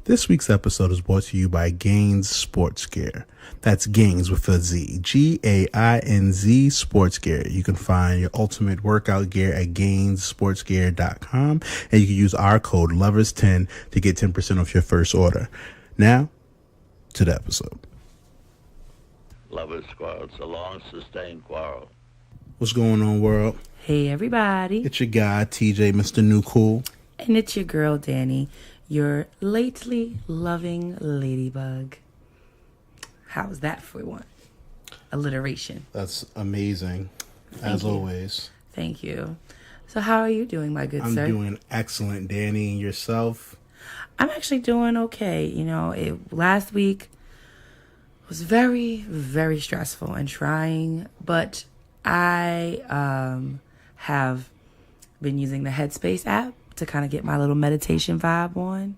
This week's episode is brought to you by Gainz Sports Gear. That's Gainz with a Z. Gainz Sports Gear. You can find your ultimate workout gear at gainzsportsgear.com, and you can use our code Lovers10 to get 10% off your first order. Now, to the episode. Lovers Quarrel. It's a long, sustained quarrel. What's going on, world? Hey, everybody. It's your guy, TJ, Mr. New Cool. And it's your girl, Dani, your lately loving ladybug. How's that for one? Alliteration. That's amazing, as always. Thank you. So how are you doing, my good sir? I'm doing excellent, Dani. And yourself? I'm actually doing okay. You know, last week was very, very stressful and trying, but I have been using the Headspace app to kind of get my little meditation vibe on,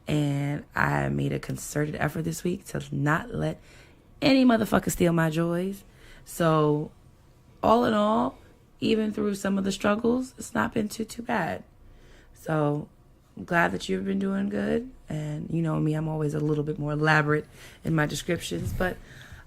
and I made a concerted effort this week to not let any motherfucker steal my joys. So all in all, even through some of the struggles, it's not been too bad. So I'm glad that you've been doing good, and you know me, I'm always a little bit more elaborate in my descriptions, but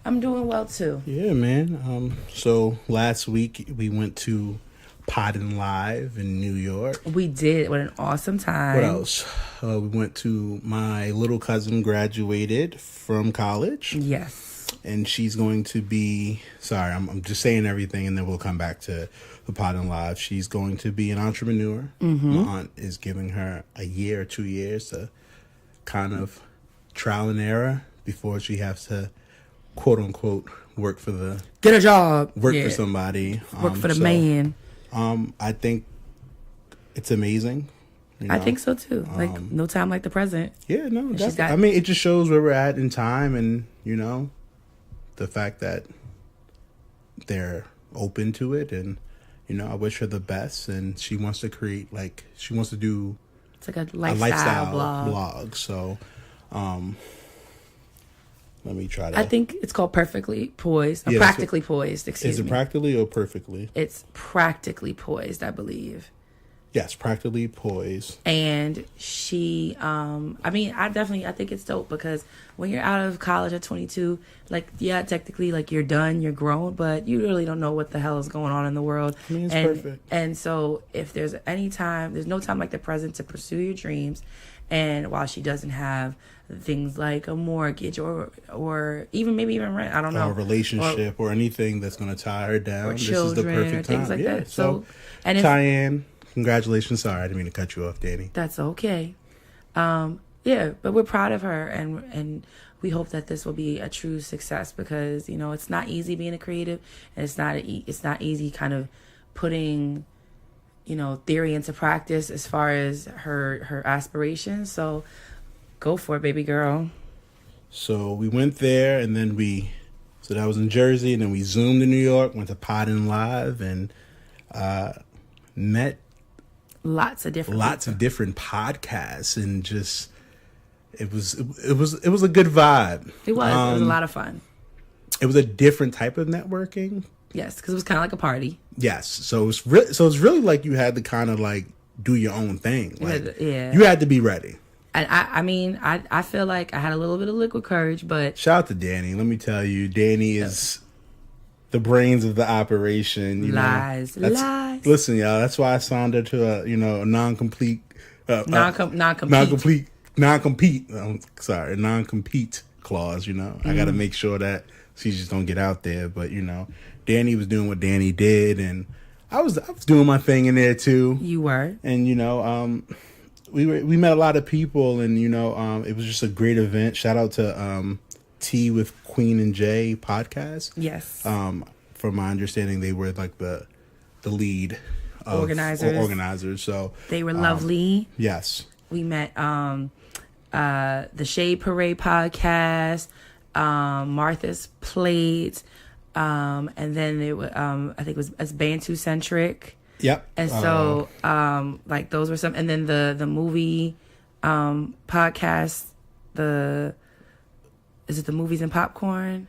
I'm doing well too. Yeah, man. So last week we went to Podden Live in New York. We did. What an awesome time. What else? We went to my little cousin graduated from college. Yes. And she's going to be, sorry, I'm just saying everything and then we'll come back to the Podden Live. She's going to be an entrepreneur. Mm-hmm. My aunt is giving her a year or 2 years to kind of trial and error before she has to, quote unquote, work for get a job. Work for somebody. Work for the man. I think it's amazing. You know? I think so too. Like no time like the present. Yeah, no. I mean, it just shows where we're at in time, and you know, the fact that they're open to it, and you know, I wish her the best. And she wants to create, like, she wants to do. It's like a lifestyle blog. So, let me try that. I think it's called Perfectly Poised. Yeah, Practically Poised, excuse me. Is it practically or perfectly? It's Practically Poised, I believe. Yes, Practically Poised. And she, I think it's dope because when you're out of college at 22, like, yeah, technically, like, you're done, you're grown, but you really don't know what the hell is going on in the world. I mean, it's perfect. And so if there's any time, there's no time like the present to pursue your dreams. And while she doesn't have things like a mortgage or even rent, I don't know, or a relationship or anything that's going to tie her down, or children, this is the perfect time. Things like that. So and Cheyenne, congratulations. Sorry, I didn't mean to cut you off, Dani. That's okay. Yeah, but we're proud of her, and we hope that this will be a true success because you know it's not easy being a creative, and it's not easy kind of putting, you know, theory into practice as far as her aspirations. So go for it, baby girl. So we went there, and then so that was in Jersey, and then we zoomed to New York, went to Podden Live, and met lots of different podcasts, and just it was a good vibe. It was a lot of fun. It was a different type of networking. Yes, because it was kind of like a party. Yes, so it's really like you had to kind of like do your own thing. Like, you had to be ready. And I feel like I had a little bit of liquid courage, but shout out to Dani. Let me tell you, Dani is the brains of the operation. Lies. Listen, y'all. That's why I signed her to a non-compete. Non-compete clause. You know, I got to make sure that she just don't get out there. But you know, Dani was doing what Dani did, and I was doing my thing in there too. You were, and you know, we met a lot of people, and you know, it was just a great event. Shout out to Tea with Queen and Jay podcast. Yes. From my understanding, they were like the lead organizers. So they were lovely. Yes. We met the Shade Parade podcast, Martha's Plate, and then it was I think it was Bantu centric. Yep. And so like those were some, and then the movie podcast, is it the Movies and Popcorn?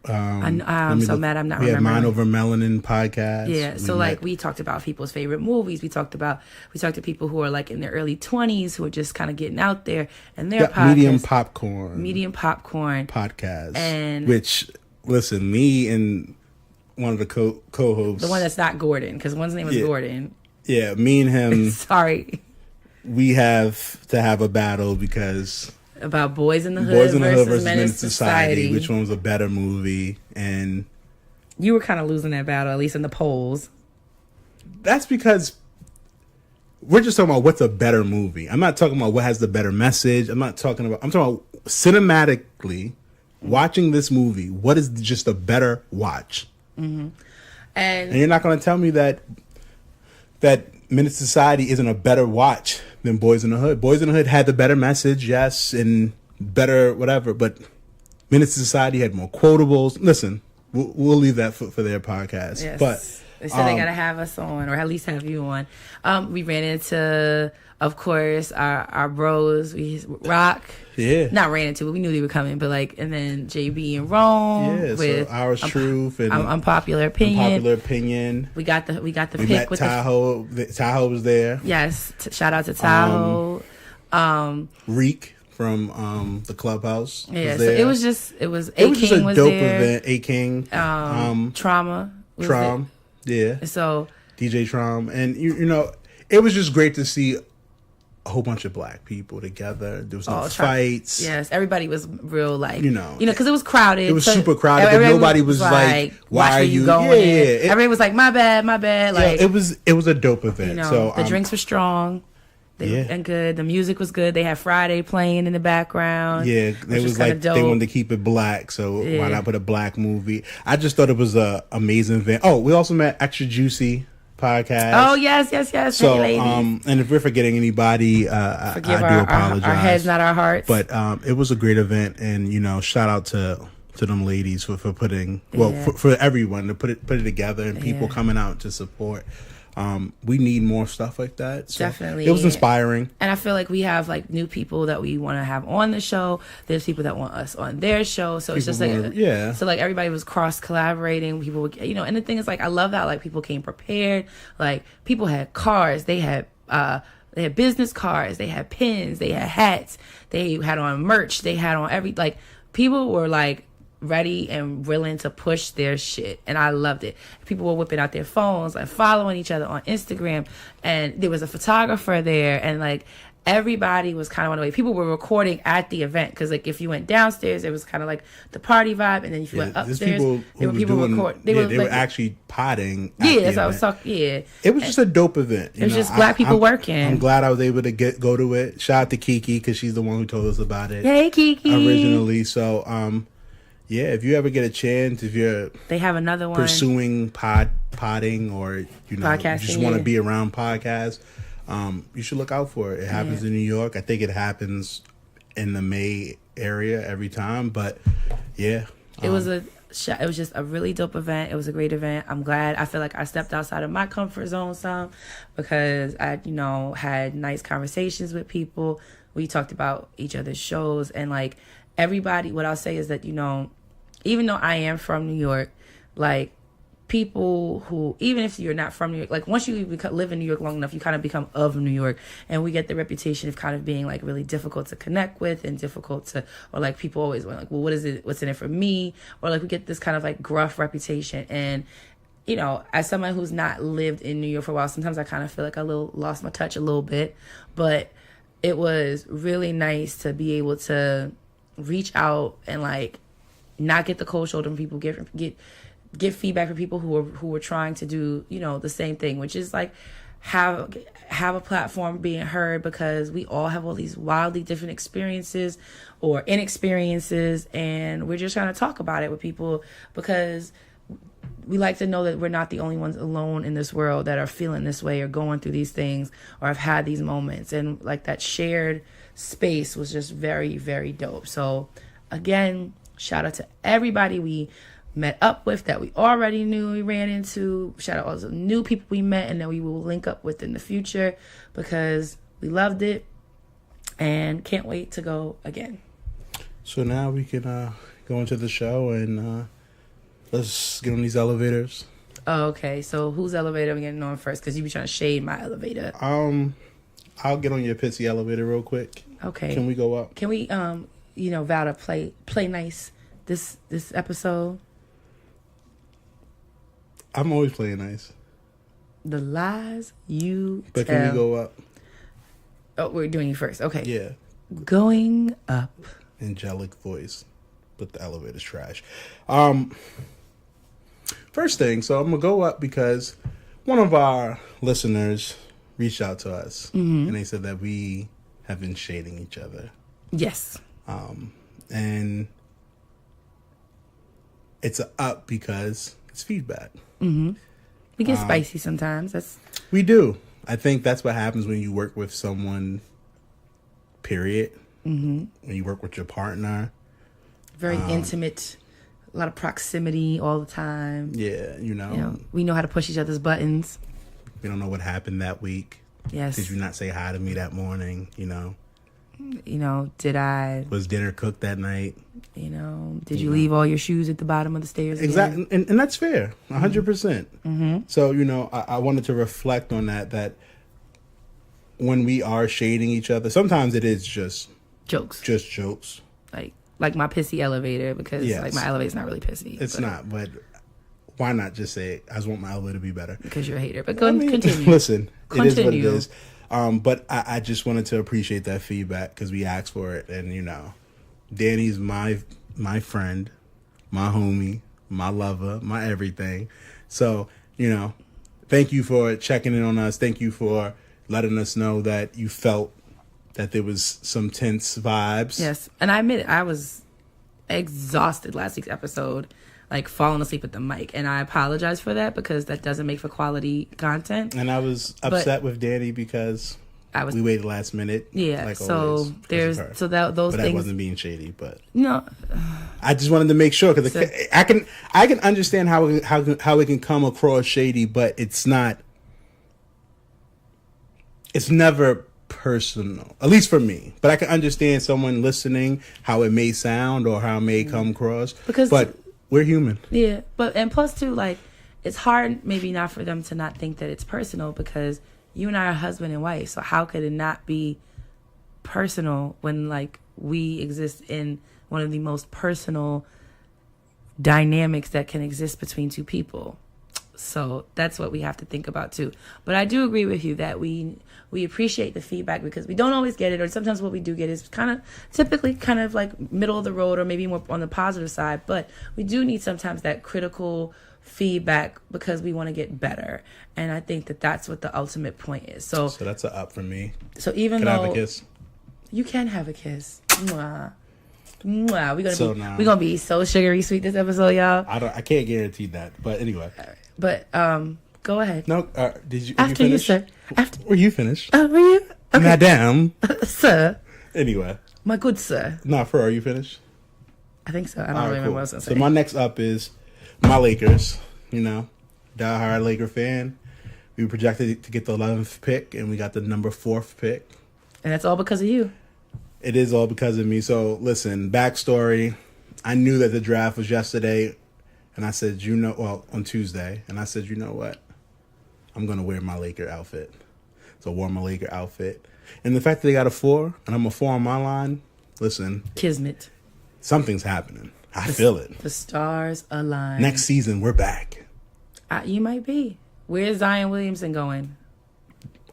I'm so mad I'm not we had remembering. Mind Over Melanin podcast. Yeah, so we talked about people's favorite movies. We talked to people who are like in their early 20s who are just kind of getting out there, and their podcast, Medium Popcorn podcast. And which, listen, me and one of the co-hosts, the one that's not Gordon, because one's name is Gordon. Yeah, me and him. Sorry. We have to have a battle because about Boys in the Hood versus Menace to Society. Which one was a better movie? And you were kind of losing that battle, at least in the polls. That's because we're just talking about what's a better movie. I'm not talking about what has the better message. I'm talking about cinematically watching this movie. What is just a better watch? Mm-hmm. And you're not going to tell me that Menace to Society isn't a better watch than Boys in the Hood. Boys in the Hood had the better message, yes, and better whatever, but Menace to Society had more quotables. Listen, we'll leave that for their podcast. Yes. But they said they got to have us on, or at least have you on. We ran into, of course, our bros. We Rock. Yeah. Not ran into, but we knew they were coming. But and then JB and Rome. Yeah. With so Ours Truth and Unpopular Opinion. We got the pick met with Tahoe. Tahoe was there. Yes. Shout out to Tahoe. Reek from the Clubhouse. Yeah. Was so there. it was just a dope event. A King. Trauma. Trom. Yeah. So DJ Trom, and you know, it was just great to see a whole bunch of black people together. There was no fights. Yes, everybody was real you know, because it was crowded. It was super crowded, but nobody was like, "Why are you going?" Yeah. Everybody was like, "My bad." Like it was a dope event. You know, so the drinks were strong. And good. The music was good. They had Friday playing in the background. Yeah, it was like dope. They wanted to keep it black, so why not put a black movie? I just thought it was a amazing event. Oh, we also met Extra Juicy podcast. Oh yes. So, hey, ladies. And if we're forgetting anybody, I do apologize. Our heads, not our hearts. But it was a great event, and you know, shout out to them ladies for putting for everyone to put it together and people coming out to support. We need more stuff like that. So definitely. It was inspiring. And I feel like we have new people that we want to have on the show. There's people that want us on their show. So it's just so everybody was cross collaborating. People would, and the thing is I love that people came prepared. People had cars. They had business cards. They had pins. They had hats. They had on merch. They had on people were ready and willing to push their shit, and I loved it. People were whipping out their phones, following each other on Instagram, and there was a photographer there, and everybody was kind of on the way. People were recording at the event because if you went downstairs, it was kind of the party vibe, and then if you went upstairs, there were people recording. They were actually potting. Yeah, so I was talking. Yeah, it was just a dope event. It was just black people working. I'm glad I was able to go to it. Shout out to Kiki because she's the one who told us about it. Hey, Kiki. Originally, so yeah, if you ever get a chance, if they have another one pursuing potting or you just want to be around podcasts, you should look out for it. It happens in New York. I think it happens in the May area every time, but it was just a really dope event. It was a great event. I'm glad. I feel like I stepped outside of my comfort zone some because I had nice conversations with people. We talked about each other's shows, and everybody. What I'll say is that even though I am from New York, people who, even if you're not from New York, once you live in New York long enough, you kind of become of New York, and we get the reputation of kind of being really difficult to connect with and difficult to, or people always went well, what is it? What's in it for me? Or we get this kind of gruff reputation. And as someone who's not lived in New York for a while, sometimes I kind of feel I lost my touch a little bit, but it was really nice to be able to reach out and not get the cold shoulder from people, get feedback from people who were trying to do the same thing, which is have a platform being heard, because we all have all these wildly different experiences or inexperiences, and we're just trying to talk about it with people because we like to know that we're not the only ones alone in this world that are feeling this way or going through these things or have had these moments, and that shared space was just very, very dope. So again, shout out to everybody we met up with that we already knew we ran into. Shout out all the new people we met and that we will link up with in the future, because we loved it and can't wait to go again. So now we can go into the show and Let's get on these elevators. Oh, okay. So whose elevator are we getting on first? Because you be trying to shade my elevator. I'll get on your pissy elevator real quick. Okay. Can we go up? Can we vow to play nice this episode? I'm always playing nice. The lies you But tell. can we go up? Oh, we're doing you first. Okay. Yeah. Going up. Angelic voice, but the elevator's trash. First thing, so I'm gonna go up because one of our listeners reached out to us and they said that we have been shading each other. Yes. And it's a up because it's feedback. We get spicy sometimes. We do. I think that's what happens when you work with someone, period. When you work with your partner. Very intimate, a lot of proximity all the time. Yeah, We know how to push each other's buttons. We don't know what happened that week. Yes. Did you not say hi to me that morning? Did I... Was dinner cooked that night? Did you leave all your shoes at the bottom of the stairs again? Exactly. And that's fair. 100%. So, I wanted to reflect on that when we are shading each other, sometimes it is just jokes. Like my pissy elevator, because Yes. my elevator's not really pissy. It's not, but why not just say, I just want my elevator to be better? Because you're a hater. But continue. Listen, it is what it Continue. is. But I just wanted to appreciate that feedback because we asked for it. And, Danny's my friend, my homie, my lover, my everything. So, thank you for checking in on us. Thank you for letting us know that you felt that there was some tense vibes. Yes. And I admit it, I was exhausted last week's episode, like falling asleep at the mic. And I apologize for that because that doesn't make for quality content. And I was upset with Danny because we waited last minute. Yeah. Like so always, those but things. I wasn't being shady, but No. I just wanted to make sure because I can understand how it can come across shady, but it's not. It's never personal, at least for me. But I can understand someone listening how it may sound or how it may come across. But we're human. Yeah, and plus too, like, it's hard maybe not for them to not think that it's personal because you and I are husband and wife. So how could it not be personal when like we exist in one of the most personal dynamics that can exist between two people? So that's what we have to think about too. But I do agree with you that we appreciate the feedback because we don't always get it, or sometimes what we do get is typically like middle of the road or maybe more on the positive side. But we do need sometimes that critical feedback because we want to get better. And I think that that's what the ultimate point is. So that's a up for me. So even can though I have a kiss? You can have a kiss. Mwah. Mwah. We're gonna be so sugary sweet this episode, y'all. I can't guarantee that, but anyway. But go ahead. No, did you? After you, sir. Were you finished? Were you? Okay. Madam. Sir. Anyway. My good sir. No, are you finished? I think so. I don't remember what I was going to say. So my next up is my Lakers. Die-hard Laker fan. We were projected to get the 11th pick, and we got the number 4th pick. And that's all because of you. It is all because of me. So, listen, backstory. I knew that the draft was yesterday, and I said, on Tuesday. And I said, you know what? I'm going to wear my Laker outfit. So I wore my Laker outfit. And the fact that they got a 4, and I'm a 4 on my line, listen. Kismet. Something's happening. I feel it. The stars align. Next season, we're back. You might be. Where's Zion Williamson going?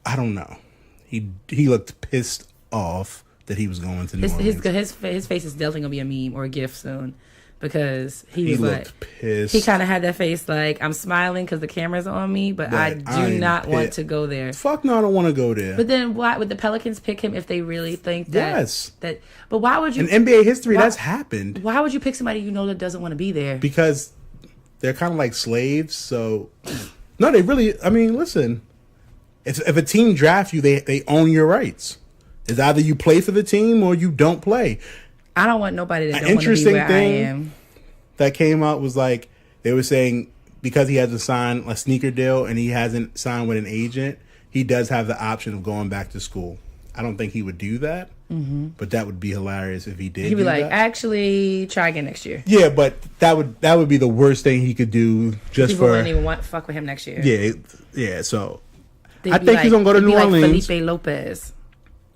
I don't know. He looked pissed off that he was going to New Orleans. His face is definitely going to be a meme or a GIF soon. Because he looked pissed. He kind of had that face like, I'm smiling because the camera's on me, but I do not want to go there. Fuck no, I don't want to go there. But then why would the Pelicans pick him if they really think that? Yes. But why would you? In NBA history, that's happened. Why would you pick somebody you know that doesn't want to be there? Because they're kind of like slaves. So, no, they really, listen. If a team drafts you, they own your rights. It's either you play for the team or you don't play. I don't want nobody that don't want to be where I am. That came out was like they were saying because he has to sign a sneaker deal and he hasn't signed with an agent, he does have the option of going back to school. I don't think he would do that, Mm-hmm. But that would be hilarious if he did. He'd be like, that. actually, try again next year. Yeah, but that would be the worst thing he could do. Just People for wouldn't even fuck with him next year. Yeah. So They'd I be think like, he's gonna go to they'd be New Orleans. Like Felipe Lopez.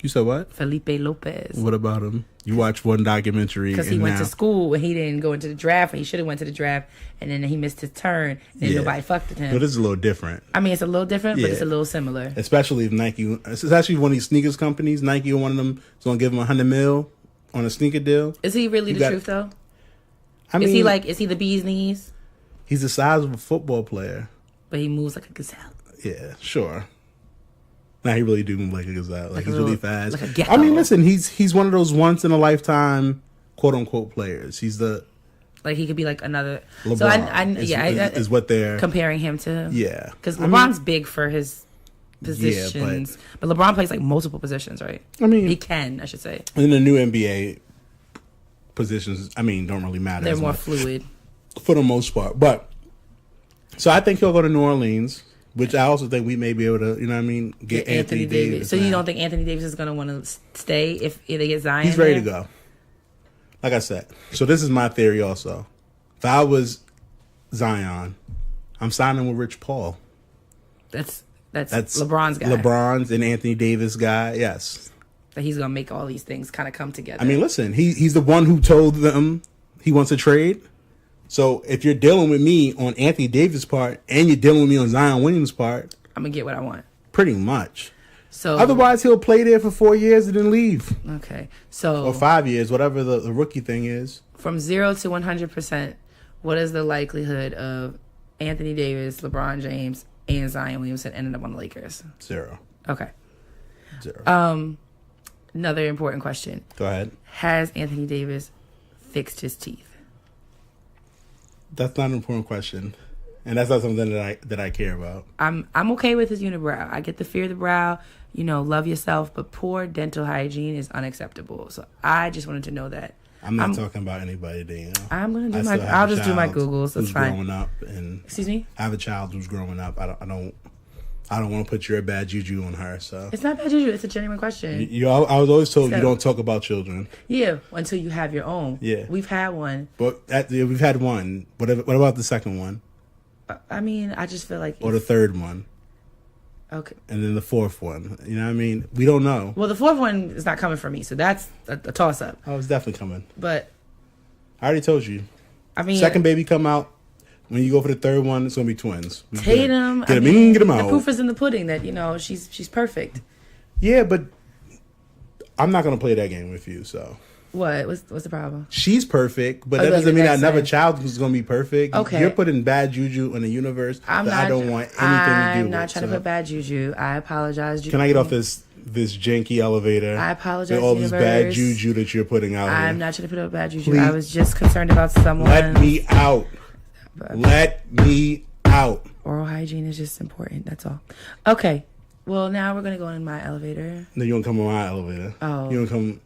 You said what? Felipe Lopez. What about him? You watched one documentary Because he went to school and he didn't go into the draft. And he should have went to the draft, and then he missed his turn, and nobody fucked with him. But this is a little different. I mean, it's a little different, but it's a little similar. Especially if Nike, especially one of these sneakers companies, Nike or one of them is gonna give him $100 million on a sneaker deal. Is he really the truth though? I mean, is he the bee's knees? He's the size of a football player, but he moves like a gazelle. Yeah, sure. Nah, he really do move like a gazelle. Like he's really fast. Like a gecko. I mean, listen, he's one of those once in a lifetime quote unquote players. He's the he could be like another LeBron. So is what they're comparing him to. Yeah, because LeBron's big for his positions, but LeBron plays like multiple positions, right? I mean, he can, I should say. In the new NBA, positions, I mean, don't really matter. They're more fluid for the most part. But so I think he'll go to New Orleans. Which I also think we may be able to, you know what I mean, get Anthony Davis. So you don't think Anthony Davis is going to want to stay if they get Zion? He's ready to go. Like I said. So this is my theory also. If I was Zion, I'm signing with Rich Paul. That's LeBron's guy. LeBron's and Anthony Davis guy, yes. That he's going to make all these things kind of come together. I mean, listen, he's the one who told them he wants to trade. So if you're dealing with me on Anthony Davis' part and you're dealing with me on Zion Williams' part, I'm gonna get what I want. Pretty much. So otherwise, he'll play there for 4 years and then leave. Okay, so or 5 years, whatever the rookie thing is. From 0 to 100%, what is the likelihood of Anthony Davis, LeBron James, and Zion Williamson ending up on the Lakers? 0. Okay. 0. Another important question. Go ahead. Has Anthony Davis fixed his teeth? That's not an important question, and that's not something that I care about. I'm okay with his unibrow. I get the fear of the brow. You know, love yourself, but poor dental hygiene is unacceptable. So I just wanted to know that. I'm not talking about anybody, Daniel. I'm gonna do I'll just do my Googles. That's fine. Growing up, and excuse me. I have a child who's growing up. I don't want to put your bad juju on her. So it's not bad juju. It's a genuine question. I was always told you don't talk about children. Yeah, until you have your own. Yeah, we've had one. But we've had one. What about the second one? I mean, I just feel like or the third one. Okay. And then the fourth one. You know what I mean? We don't know. Well, the fourth one is not coming for me, so that's a toss up. Oh, it's definitely coming. But I already told you. I mean, second baby come out. When you go for the third one, it's gonna be twins. Tatum, get them in, get them out. The proof is in the pudding that she's perfect. Yeah, but I'm not gonna play that game with you. So what? What's the problem? She's perfect, but that doesn't mean that another child is gonna be perfect. Okay, you're putting bad juju in the universe. I don't want anything to do with. I'm not trying to put bad juju. I apologize. Can I get off this janky elevator? I apologize. All this bad juju that you're putting out. I'm not trying to put up bad juju. Please. I was just concerned about someone. Let me out. Let me out. Oral hygiene is just important. That's all. Okay. Well, now we're going to go in my elevator. No, you don't come on my elevator. Oh. You don't come.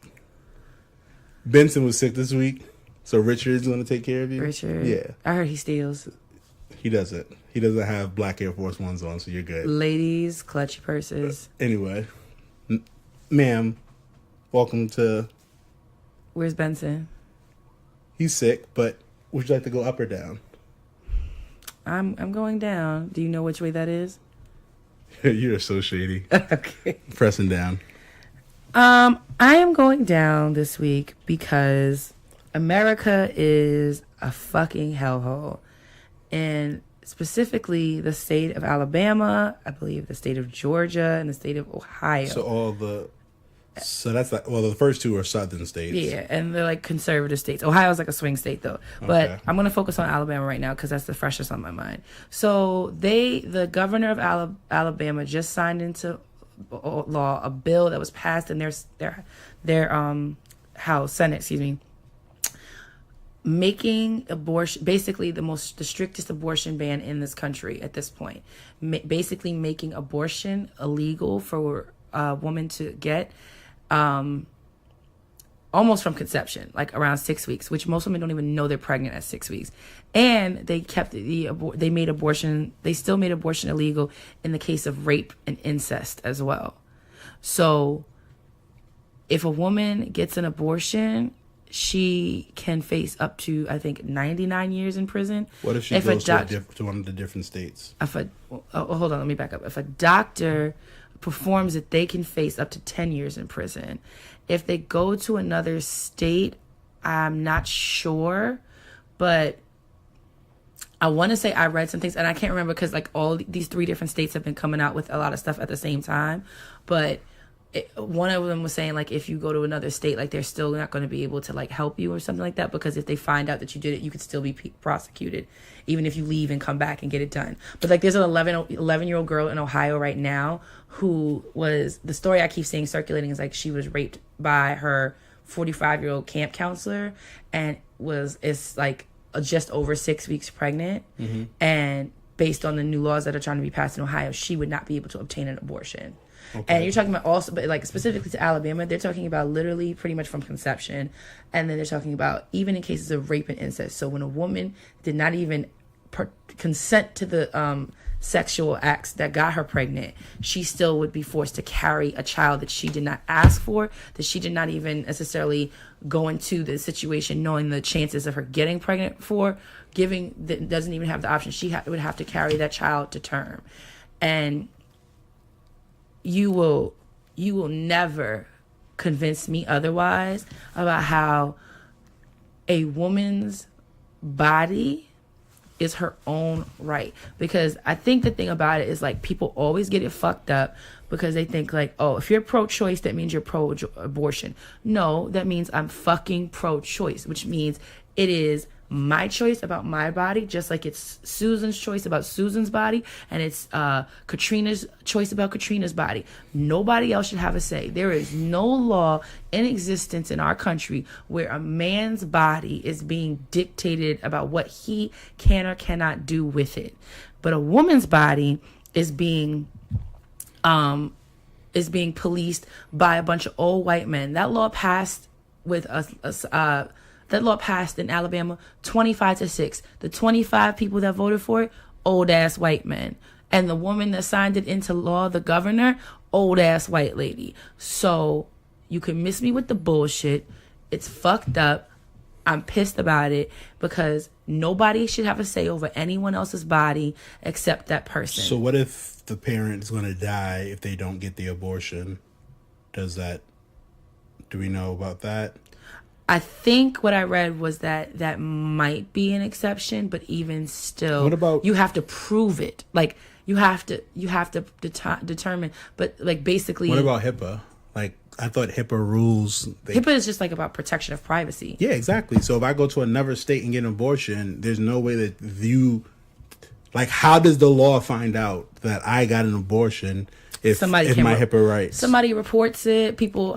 Benson was sick this week, so Richard's going to take care of you. Richard? Yeah. I heard he steals. He doesn't. He doesn't have black Air Force Ones on, so you're good. Ladies, clutch your purses. Anyway. Ma'am, welcome to... Where's Benson? He's sick, but would you like to go up or down? I'm going down. Do you know which way that is? You're so shady. Okay. Pressing down. I am going down this week because America is a fucking hellhole. And specifically the state of Alabama, I believe the state of Georgia, and the state of Ohio. So that's like, well, the first two are southern states. Yeah, and they're like conservative states. Ohio's like a swing state though. But okay. I'm going to focus on Alabama right now because that's the freshest on my mind. So the governor of Alabama just signed into law a bill that was passed in their House, Senate, excuse me, making abortion basically the strictest abortion ban in this country at this point. Basically making abortion illegal for a woman to get almost from conception, like around 6 weeks, which most women don't even know they're pregnant at 6 weeks. And they kept they still made abortion illegal in the case of rape and incest as well. So if a woman gets an abortion, she can face up to, I think, 99 years in prison. What if she goes to one of the different states? Hold on, let me back up. If a doctor performs it, they can face up to 10 years in prison. If they go to another state, I'm not sure, but I want to say I read some things, and I can't remember because like all these 3 different states have been coming out with a lot of stuff at the same time, but one of them was saying like if you go to another state, like they're still not going to be able to like help you or something like that, because if they find out that you did it, you could still be prosecuted even if you leave and come back and get it done. But like there's an 11-year-old girl in Ohio right now who was, the story I keep seeing circulating is like she was raped by her 45-year-old camp counselor and is like just over 6 weeks pregnant. Mm-hmm. And based on the new laws that are trying to be passed in Ohio, she would not be able to obtain an abortion. Okay. And you're talking about also, but like specifically to Alabama, they're talking about literally pretty much from conception. And then they're talking about even in cases of rape and incest. So when a woman did not even consent to the sexual acts that got her pregnant, she still would be forced to carry a child that she did not ask for, that she did not even necessarily go into the situation knowing the chances of her getting pregnant that doesn't even have the option. She would have to carry that child to term. And you will never convince me otherwise about how a woman's body is her own right. Because I think the thing about it is like people always get it fucked up because they think like, oh, if you're pro-choice, that means you're pro-abortion. No, that means I'm fucking pro-choice, which means it is my choice about my body, just like it's Susan's choice about Susan's body, and it's Katrina's choice about Katrina's body. Nobody else should have a say. There is no law in existence in our country where a man's body is being dictated about what he can or cannot do with it. But a woman's body is being policed by a bunch of old white men. That law passed with that law passed in Alabama 25-6. The 25 people that voted for it, old ass white men. And the woman that signed it into law, the governor, old ass white lady. So you can miss me with the bullshit. It's fucked up. I'm pissed about it because nobody should have a say over anyone else's body except that person. So what if the parent is going to die if they don't get the abortion? Do we know about that? I think what I read was that might be an exception, but even still, what about, you have to prove it. Like you have to determine. But like basically, what about HIPAA? Like I thought HIPAA rules. HIPAA is just like about protection of privacy. Yeah, exactly. So if I go to another state and get an abortion, there's no way that how does the law find out that I got an abortion? If my HIPAA rights, somebody reports it, people,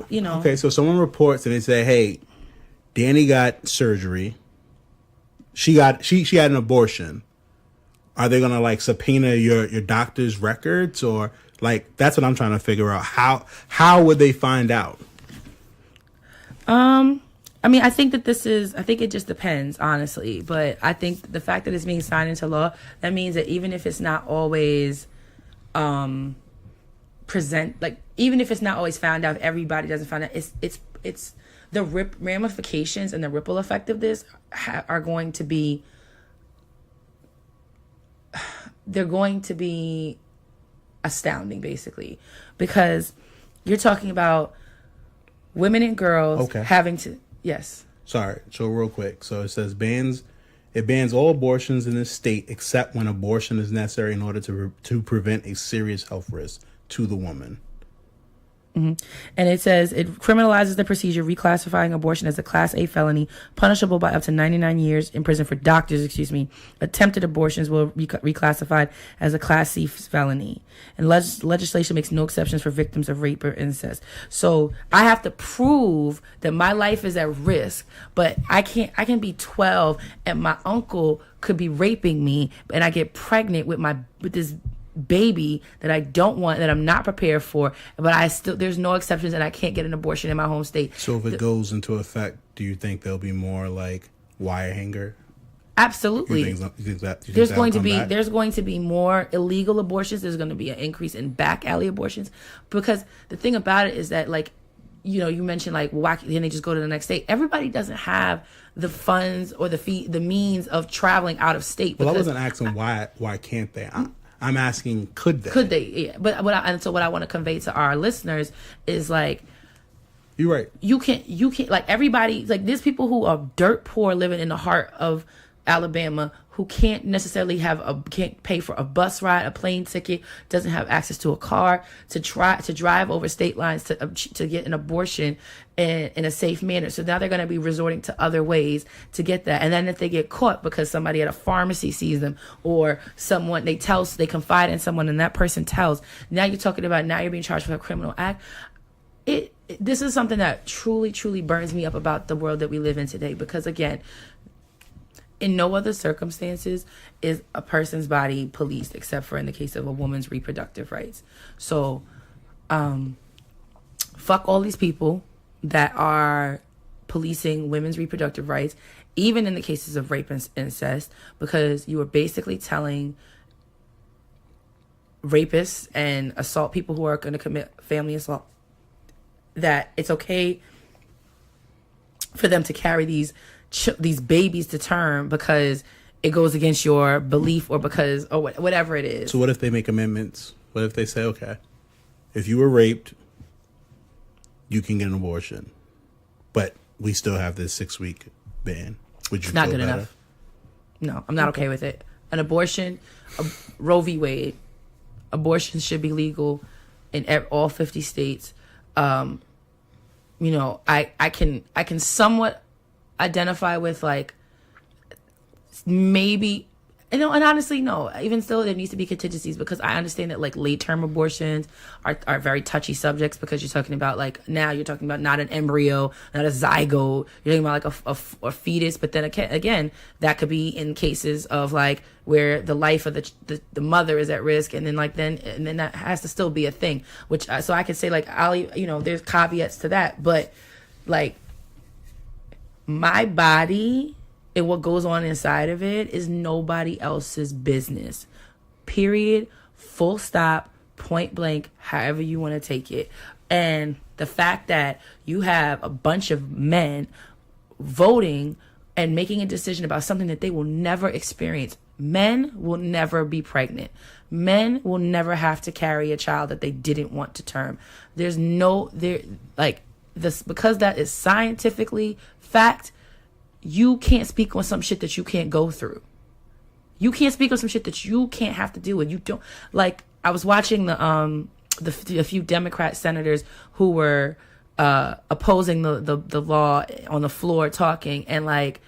you know. Okay, so someone reports and they say, "Hey, Dani got surgery. She had an abortion." Are they gonna like subpoena your doctor's records, or like that's what I'm trying to figure out? How would they find out? I mean, I think it just depends, honestly. But I think the fact that it's being signed into law, that means that even if it's not always even if it's not always found out, if everybody doesn't find out, it's the ramifications and the ripple effect of this are going to be, they're going to be astounding, basically, because you're talking about women and girls having to, yes. Sorry. So real quick. So it says it bans all abortions in this state except when abortion is necessary in order to prevent a serious health risk to the woman. Mm-hmm. And it says it criminalizes the procedure, reclassifying abortion as a Class A felony, punishable by up to 99 years in prison for doctors. Attempted abortions will be reclassified as a Class C felony. And legislation makes no exceptions for victims of rape or incest. So I have to prove that my life is at risk, but I can be 12 and my uncle could be raping me, and I get pregnant with this baby that I don't want, that I'm not prepared for, but there's no exceptions, and I can't get an abortion in my home state. So if it goes into effect, do you think there'll be more like wire hanger? Absolutely. There's going to be more illegal abortions. There's going to be an increase in back alley abortions, because the thing about it is that like you mentioned like, why can't they just go to the next state? Everybody doesn't have the funds or the means of traveling out of state. Well, I wasn't asking why can't they. I'm asking could they? Could they? Yeah. But what I want to convey to our listeners is like, you're right. You can't like everybody, like there's people who are dirt poor living in the heart of Alabama who can't necessarily can't pay for a bus ride, a plane ticket, doesn't have access to a car to drive over state lines to get an abortion in a safe manner. So now they're going to be resorting to other ways to get that. And then if they get caught because somebody at a pharmacy sees them or someone they confide in someone and that person tells, now you're talking about now you're being charged for a criminal act. This is something that truly, truly burns me up about the world that we live in today. Because again, in no other circumstances is a person's body policed except for in the case of a woman's reproductive rights. So, fuck all these people that are policing women's reproductive rights, even in the cases of rape and incest, because you are basically telling rapists and assault people who are going to commit family assault that it's okay for them to carry these babies to term because it goes against your belief or whatever it is. So what if they make amendments? What if they say, okay, if you were raped, you can get an abortion, but we still have this 6-week ban? Would you? It's not good enough. No, I'm not okay with it. An abortion, Roe v. Wade, abortion should be legal in all 50 states. I can somewhat identify with like maybe, and honestly, no, even still there needs to be contingencies because I understand that like late term abortions are very touchy subjects because you're talking about like now you're talking about not an embryo, not a zygote, you're talking about like a fetus, but then again that could be in cases of like where the life of the mother is at risk, and then that has to still be a thing, which so I could say like there's caveats to that, but like my body and what goes on inside of it is nobody else's business. Period. Full stop. Point blank. However you want to take it. And the fact that you have a bunch of men voting and making a decision about something that they will never experience. Men will never be pregnant. Men will never have to carry a child that they didn't want to term. Because that is scientifically fact. You can't speak on some shit that you can't go through. You can't speak on some shit that you can't have to deal with. You don't like. I was watching a few Democrat senators who were opposing the law on the floor talking, and like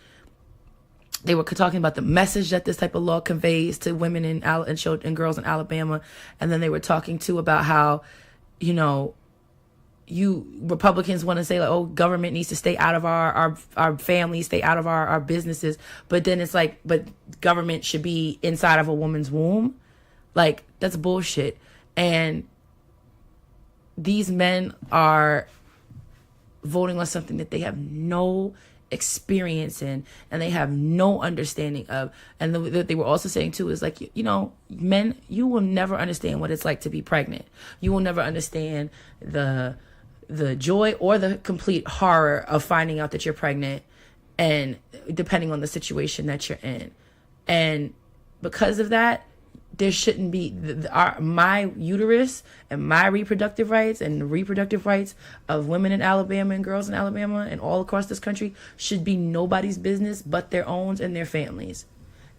they were talking about the message that this type of law conveys to women and children and girls in Alabama, and then they were talking too about how you Republicans want to say like, oh, government needs to stay out of our families, stay out of our businesses. But then it's like, but government should be inside of a woman's womb. Like, that's bullshit. And these men are voting on something that they have no experience in and they have no understanding of. And what they were also saying too is like, men, you will never understand what it's like to be pregnant. You will never understand the joy or the complete horror of finding out that you're pregnant, and depending on the situation that you're in. And because of that, there shouldn't be my uterus and my reproductive rights and the reproductive rights of women in Alabama and girls in Alabama and all across this country should be nobody's business but their own and their families.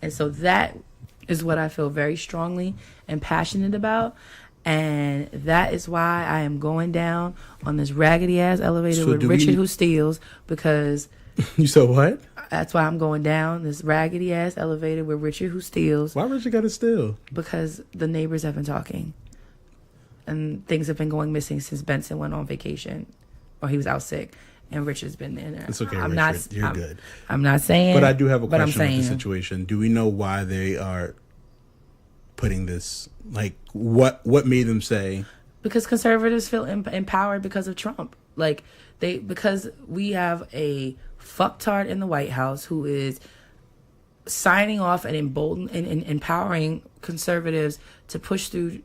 And so that is what I feel very strongly and passionate about. And that is why I am going down on this raggedy ass elevator with Richard who steals, because you said what? That's why I'm going down this raggedy ass elevator with Richard who steals. Why Richard got to steal? Because the neighbors have been talking, and things have been going missing since Benson went on vacation, or he was out sick, and Richard's been there. It's okay, Richard. You're good. I'm not saying, but I do have a question with the situation. Do we know why they are putting this? Like, what made them say? Because conservatives feel empowered because of Trump. Like, because we have a fucktard in the White House who is signing off and empowering conservatives to push through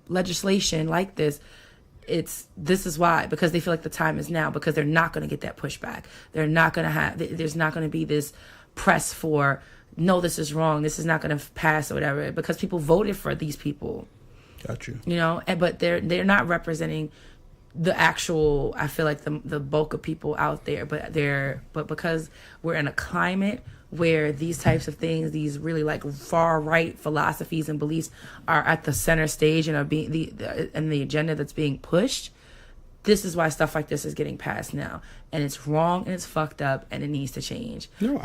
legislation like this. this is why, because they feel like the time is now, because they're not going to get that pushback. They're not going to there's not going to be this press for, no, this is wrong, this is not going to pass or whatever, because people voted for these people. Got you. You know, but they're not representing the actual, I feel like the bulk of people out there, but because we're in a climate where these types of things, these really like far right philosophies and beliefs are at the center stage and are being the agenda that's being pushed. This is why stuff like this is getting passed now, and it's wrong and it's fucked up and it needs to change. No,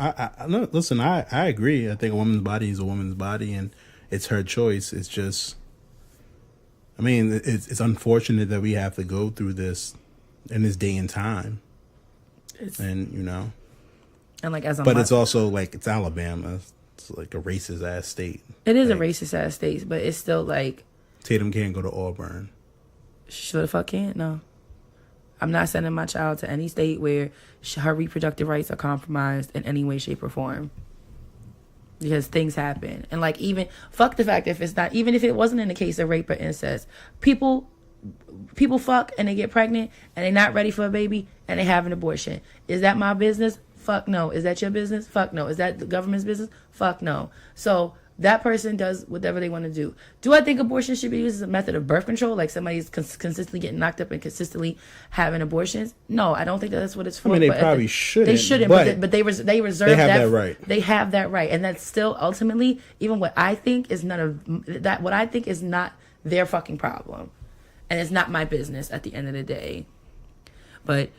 no. Listen, I agree. I think a woman's body is a woman's body, and it's her choice. It's just, I mean, it's unfortunate that we have to go through this in this day and time, and you know. And like but it's also like it's Alabama. It's like a racist ass state. It is a racist ass state, but it's still like Tatum can't go to Auburn. Sure the fuck can't. No, I'm not sending my child to any state where her reproductive rights are compromised in any way, shape, or form. Because things happen, and like even fuck the fact if it's not, even if it wasn't in the case of rape or incest, people fuck and they get pregnant and they're not ready for a baby and they have an abortion. Is that my business? Fuck no. Is that your business? Fuck no. Is that the government's business? Fuck no. So that person does whatever they want to do. Do I think abortion should be used as a method of birth control? Like somebody's consistently getting knocked up and consistently having abortions? No, I don't think that's what it's for. I mean, they probably shouldn't. They shouldn't, but they reserve they have that right. They have that right, and that's still ultimately even what I think is none of that. What I think is not their fucking problem, and it's not my business at the end of the day. But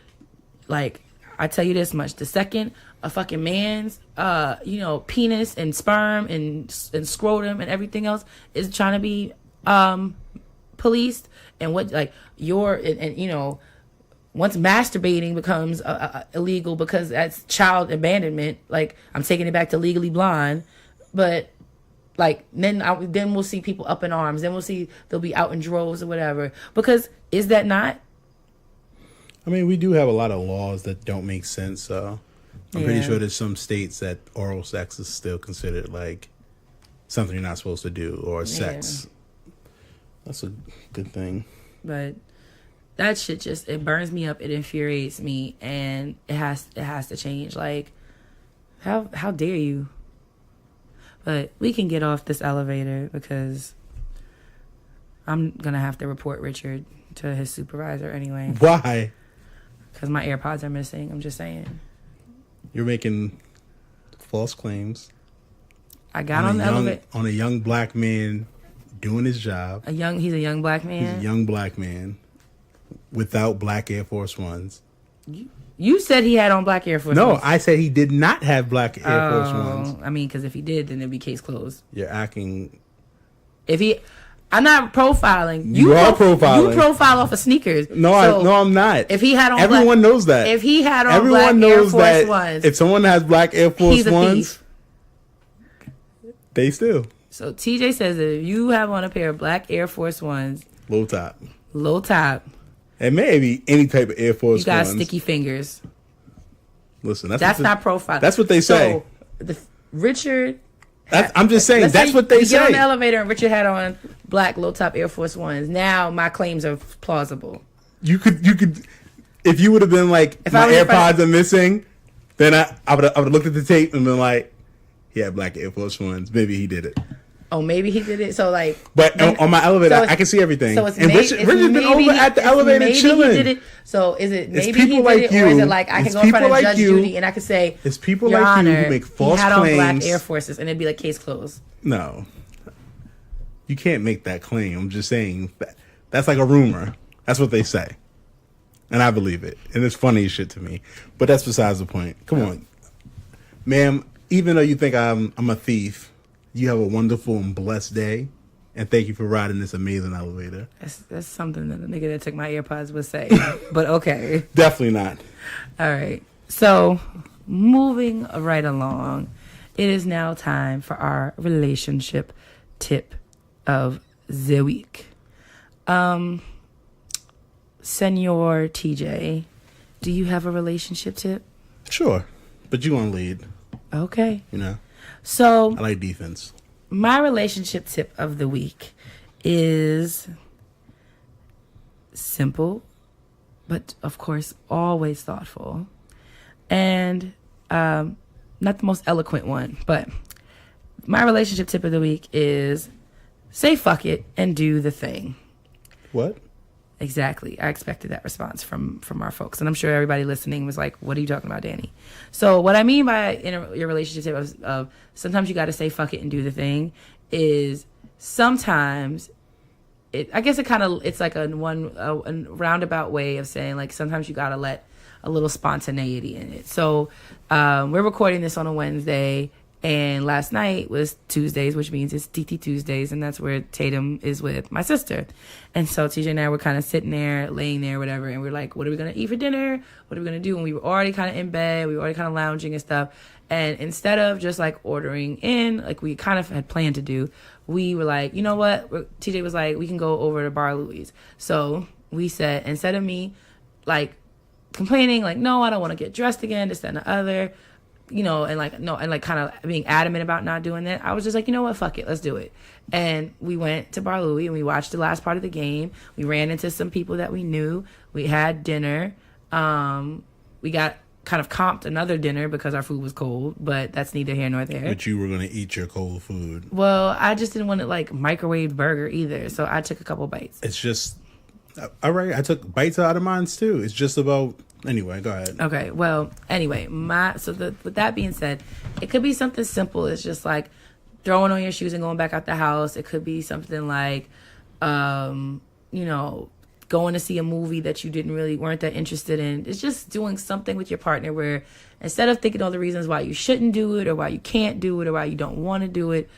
like, I tell you this much: the second a fucking man's, penis and sperm and scrotum and everything else is trying to be policed, and what like once masturbating becomes illegal because that's child abandonment. Like, I'm taking it back to Legally Blonde, but like then we'll see people up in arms. Then we'll see they'll be out in droves or whatever. Because is that not? I mean, we do have a lot of laws that don't make sense. So I'm pretty sure there's some states that oral sex is still considered like something you're not supposed to do, or sex. That's a good thing. But that shit just, it burns me up. It infuriates me, and it has to change. Like, how dare you? But we can get off this elevator because I'm gonna have to report Richard to his supervisor anyway. Why? Because my AirPods are missing. I'm just saying. You're making false claims. I got on the elevator on a young black man doing his job. He's a young black man. He's a young black man without black Air Force Ones. You said he had on black Air Force Ones. No, I said he did not have black Air Force Ones. I mean, because if he did, then it'd be case closed. You're acting. I'm not profiling. You are profiling. You profile off of sneakers. No, I'm not. If he had on, everyone knows that. If he had on everyone black knows Air Force that Ones, if someone has black Air Force he's a Ones, thief. They still. So TJ says that if you have on a pair of black Air Force Ones, low top, and maybe any type of Air Force, you got ones. Sticky fingers. Listen, that's not profiling. That's what they say. So Richard. I'm just saying that's what they say. Get on the elevator and Richard had on black low top Air Force Ones. Now my claims are plausible. You could, if you would have been like, if my AirPods are missing, then I would have looked at the tape and been like, he had black Air Force Ones. Maybe he did it. Oh, maybe he did it. So like, but on my elevator, I can see everything. So Richard's been over at the elevator chilling. He did it. So is it maybe he did it, or is it like I can go in front of Judge Judy and I can say, it's people like you who make false claims. He had on black Air Forces, and it'd be like case closed. No, you can't make that claim. I'm just saying that's like a rumor. That's what they say, and I believe it. And it's funny as shit to me. But that's besides the point. Come on, ma'am. Even though you think I'm a thief, you have a wonderful and blessed day, and thank you for riding this amazing elevator. That's something that the nigga that took my AirPods would say, but okay. Definitely not. All right. So, moving right along, it is now time for our relationship tip of the week. Senor TJ, do you have a relationship tip? Sure, but you want to lead. Okay. You know? So I like defense. My relationship tip of the week is simple, but of course, always thoughtful. And not the most eloquent one, but my relationship tip of the week is say fuck it and do the thing. What? Exactly. I expected that response from our folks. And I'm sure everybody listening was like, what are you talking about, Dani? So what I mean by your relationship tip of sometimes you got to say fuck it and do the thing is sometimes it's like a roundabout way of saying like sometimes you got to let a little spontaneity in it. So we're recording this on a Wednesday. And last night was Tuesdays, which means it's TT Tuesdays, and that's where Tatum is with my sister. And so TJ and I were kind of sitting there, laying there, whatever, and we're like, what are we going to eat for dinner? What are we going to do? And we were already kind of in bed. We were already kind of lounging and stuff. And instead of just like ordering in, like we kind of had planned to do, we were like, you know what? TJ was like, we can go over to Bar Louie's. So we said, instead of me like complaining, like, no, I don't want to get dressed again, this, that, and the other, you know, and like, no, and like kind of being adamant about not doing that. I was just like, you know what, fuck it, let's do it. And we went to Bar Louie and we watched the last part of the game. We ran into some people that we knew. We had dinner. We got kind of comped another dinner because our food was cold, but that's neither here nor there. But you were going to eat your cold food. Well, I just didn't want to like microwave burger either, so I took a couple bites. It's just, all right, I took bites out of mine too. It's just about... Anyway, go ahead. Okay, well, anyway, with that being said, it could be something simple. It's just like throwing on your shoes and going back out the house. It could be something like, you know, going to see a movie that you weren't that interested in. It's just doing something with your partner where instead of thinking all the reasons why you shouldn't do it or why you can't do it or why you don't want to do it,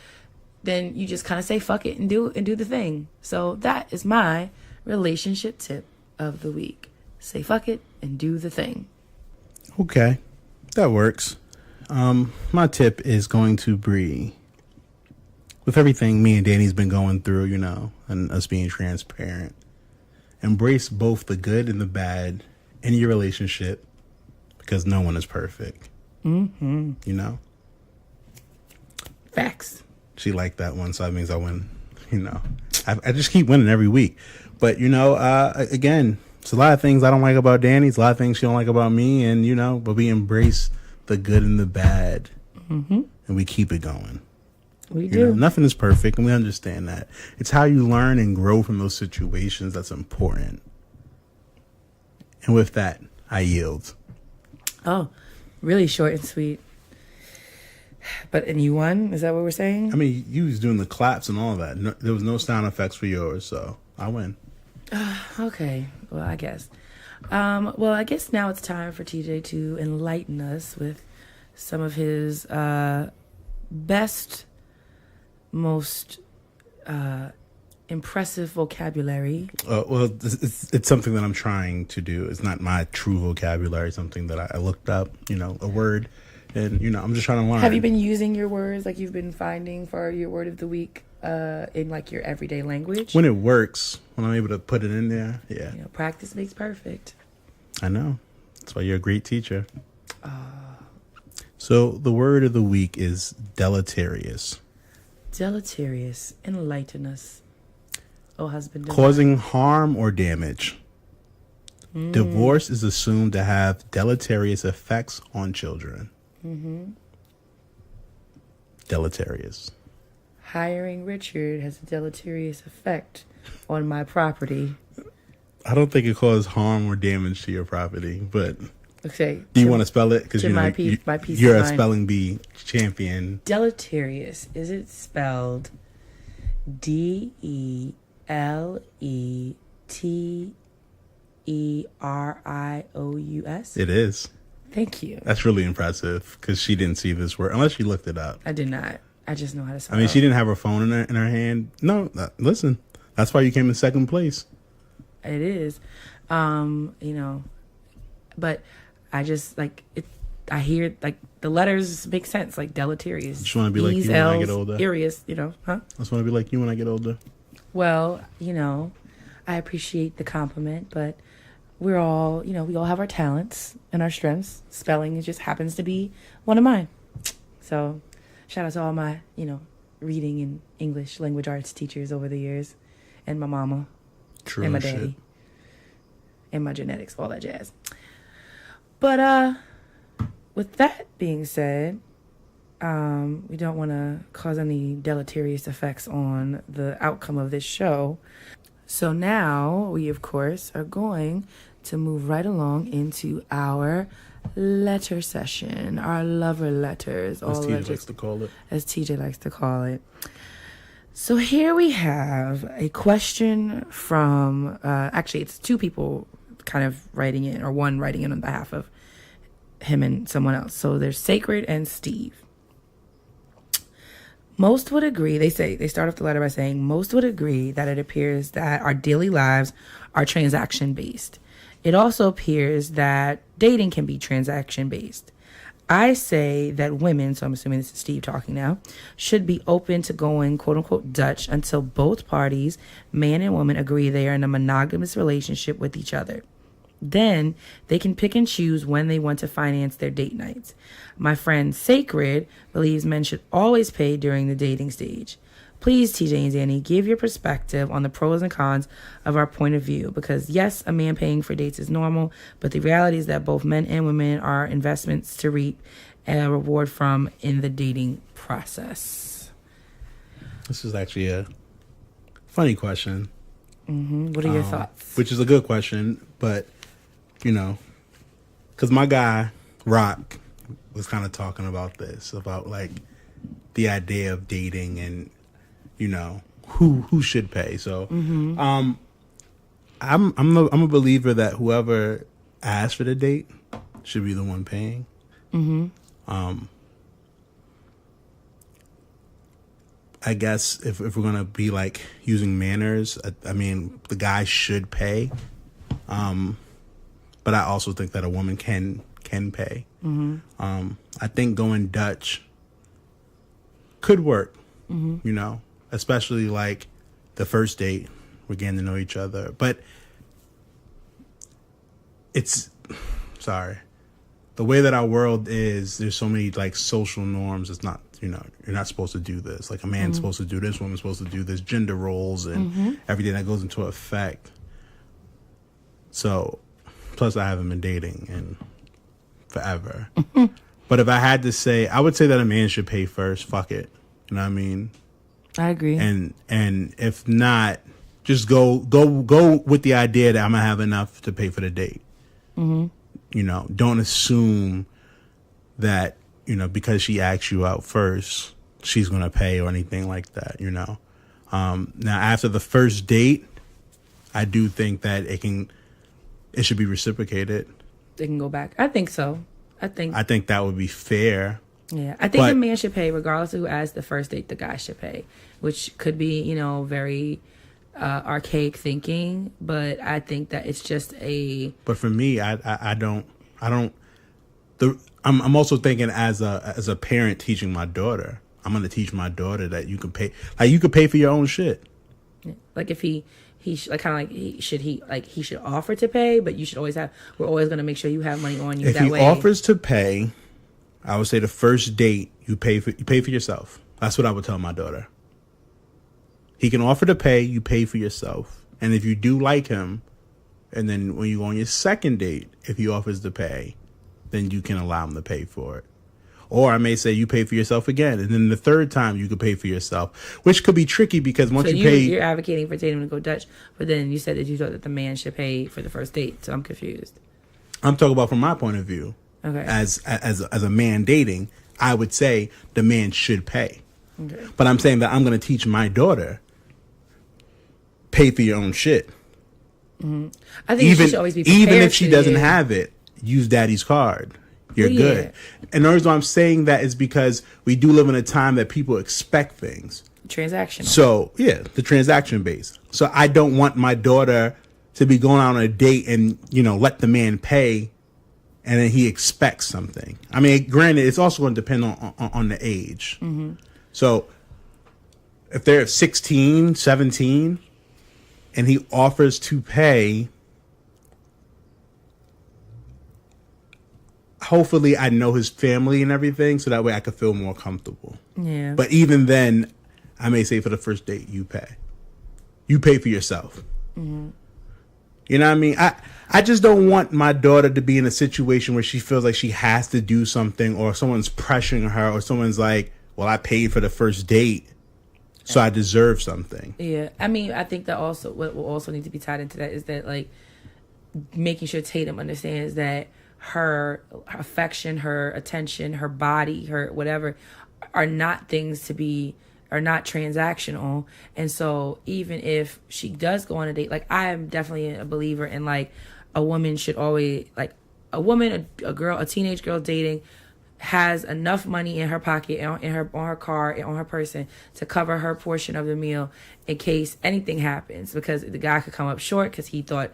then you just kind of say fuck it and do the thing. So that is my relationship tip of the week. Say fuck it and do the thing. Okay, that works. My tip is going to be, with everything me and Dani's been going through, you know, and us being transparent, embrace both the good and the bad in your relationship because no one is perfect. Mm-hmm. You know? Facts. She liked that one, so that means I win. You know, I just keep winning every week. But, you know, again... It's a lot of things I don't like about Dani. It's a lot of things she don't like about me. And, you know, but we embrace the good and the bad. Mm-hmm. And we keep it going. We do. You know, nothing is perfect, and we understand that. It's how you learn and grow from those situations that's important. And with that, I yield. Oh, really short and sweet. And you won? Is that what we're saying? I mean, you was doing the claps and all of that. No, there was no sound effects for yours, so I win. Okay. Well, I guess. I guess now it's time for TJ to enlighten us with some of his best, most impressive vocabulary. Well, it's something that I'm trying to do. It's not my true vocabulary. Something that I looked up, you know, a word, and you know, I'm just trying to learn. Have you been using your words like you've been finding for your word of the week? In like your everyday language? When it works, when I'm able to put it in there, yeah. You know, practice makes perfect. I know. That's why you're a great teacher. So the word of the week is deleterious. Deleterious. Enlighten us. Oh, husband. Causing harm or damage. Divorce is assumed to have deleterious effects on children. Mm-hmm. Deleterious. Hiring Richard has a deleterious effect on my property. I don't think it caused harm or damage to your property, but okay. Do you want to spell it? Because you know you're a spelling bee champion. Deleterious. Is it spelled DELETERIOUS? It is. Thank you. That's really impressive because she didn't see this word unless she looked it up. I did not. I just know how to spell. I mean, she didn't have her phone in her hand. No, listen. That's why you came in second place. It is, you know, but I just like it. I hear like the letters make sense, like deleterious. I just want to be like you when I get older. Serious, you know, huh? I just want to be like you when I get older. Well, you know, I appreciate the compliment, but we're all, you know, we all have our talents and our strengths. Spelling, it just happens to be one of mine. So shout out to all my, you know, reading and English language arts teachers over the years, and my mama. True and my shit. daddy. and my genetics, all that jazz. But with that being said, we don't want to cause any deleterious effects on the outcome of this show. So now we, of course, are going to move right along into our letter session, our lover letters. As TJ likes to call it. As TJ likes to call it. So here we have a question from, actually it's two people kind of writing in, or one writing in on behalf of him and someone else. So there's Sacred and Steve. Most would agree, they start off the letter by saying, most would agree that it appears that our daily lives are transaction-based. It also appears that dating can be transaction-based. I say that women, so I'm assuming this is Steve talking now, should be open to going quote-unquote Dutch until both parties, man and woman, agree they are in a monogamous relationship with each other. Then they can pick and choose when they want to finance their date nights. My friend Sacred believes men should always pay during the dating stage. Please, TJ and Dani, give your perspective on the pros and cons of our point of view. Because yes, a man paying for dates is normal, but the reality is that both men and women are investments to reap a reward from in the dating process. This is actually a funny question. What are your thoughts? Which is a good question, but, you know, because my guy, Rock, was kind of talking about this, about, like, the idea of dating and, you know, who should pay. So I'm a believer that whoever asks for the date should be the one paying. I guess if we're gonna be like using manners, I mean the guy should pay. But I also think that a woman can pay. I think going Dutch could work. You know, especially like the first date, we're getting to know each other. But the way that our world is, there's so many like social norms. It's not, you know, you're not supposed to do this. Like a man's supposed to do this, woman's supposed to do this, gender roles and everything that goes into effect. So, plus I haven't been dating in forever. But if I had to say, I would say that a man should pay first. Fuck it. You know what I mean? I agree. And if not, just go with the idea that I'm gonna have enough to pay for the date. You know, don't assume that, you know, because she asked you out first, she's gonna pay or anything like that. You know. Now after the first date, I do think that it should be reciprocated. They can go back. I think so. I think that would be fair. Yeah, I think the man should pay regardless of who asked the first date. The guy should pay, which could be, you know, very archaic thinking, but I think that it's just a. But for me, I don't. I'm also thinking as a parent teaching my daughter. I'm gonna teach my daughter that you can pay. Like you could pay for your own shit. Like if he like kind of like he should offer to pay, but you should always have. We're always gonna make sure you have money on you. If he offers to pay, I would say the first date you pay for yourself. That's what I would tell my daughter. He can offer to pay, you pay for yourself. And if you do like him, and then when you go on your second date, if he offers to pay, then you can allow him to pay for it. Or I may say you pay for yourself again, and then the third time you could pay for yourself, which could be tricky because once you pay, you're advocating for Tatum to go Dutch, but then you said that you thought that the man should pay for the first date. So I'm confused. I'm talking about from my point of view. Okay. As a man dating, I would say the man should pay. Okay. But I'm saying that I'm going to teach my daughter pay for your own shit. I think she should always be prepared. Even if she doesn't have it, use daddy's card. You're good. And the reason why I'm saying that is because we do live in a time that people expect things. Transactional. So, yeah, the transaction base. So I don't want my daughter to be going out on a date and, you know, let the man pay and then he expects something. I mean, granted, it's also going to depend on the age. So if they're 16, 17, and he offers to pay, hopefully I know his family and everything, so that way I could feel more comfortable. Yeah. But even then, I may say for the first date, you pay. You pay for yourself. You know what I mean? I just don't want my daughter to be in a situation where she feels like she has to do something, or someone's pressuring her, or someone's like, well, I paid for the first date, so I deserve something. Yeah. I mean, I think that also what will also need to be tied into that is that, like, making sure Tatum understands that her affection, her attention, her body, her whatever are not not transactional. And so even if she does go on a date, like, I am definitely a believer in, like, a woman should always, like, a girl, a teenage girl dating has enough money in her pocket, on her car, and on her person to cover her portion of the meal in case anything happens, because the guy could come up short because he thought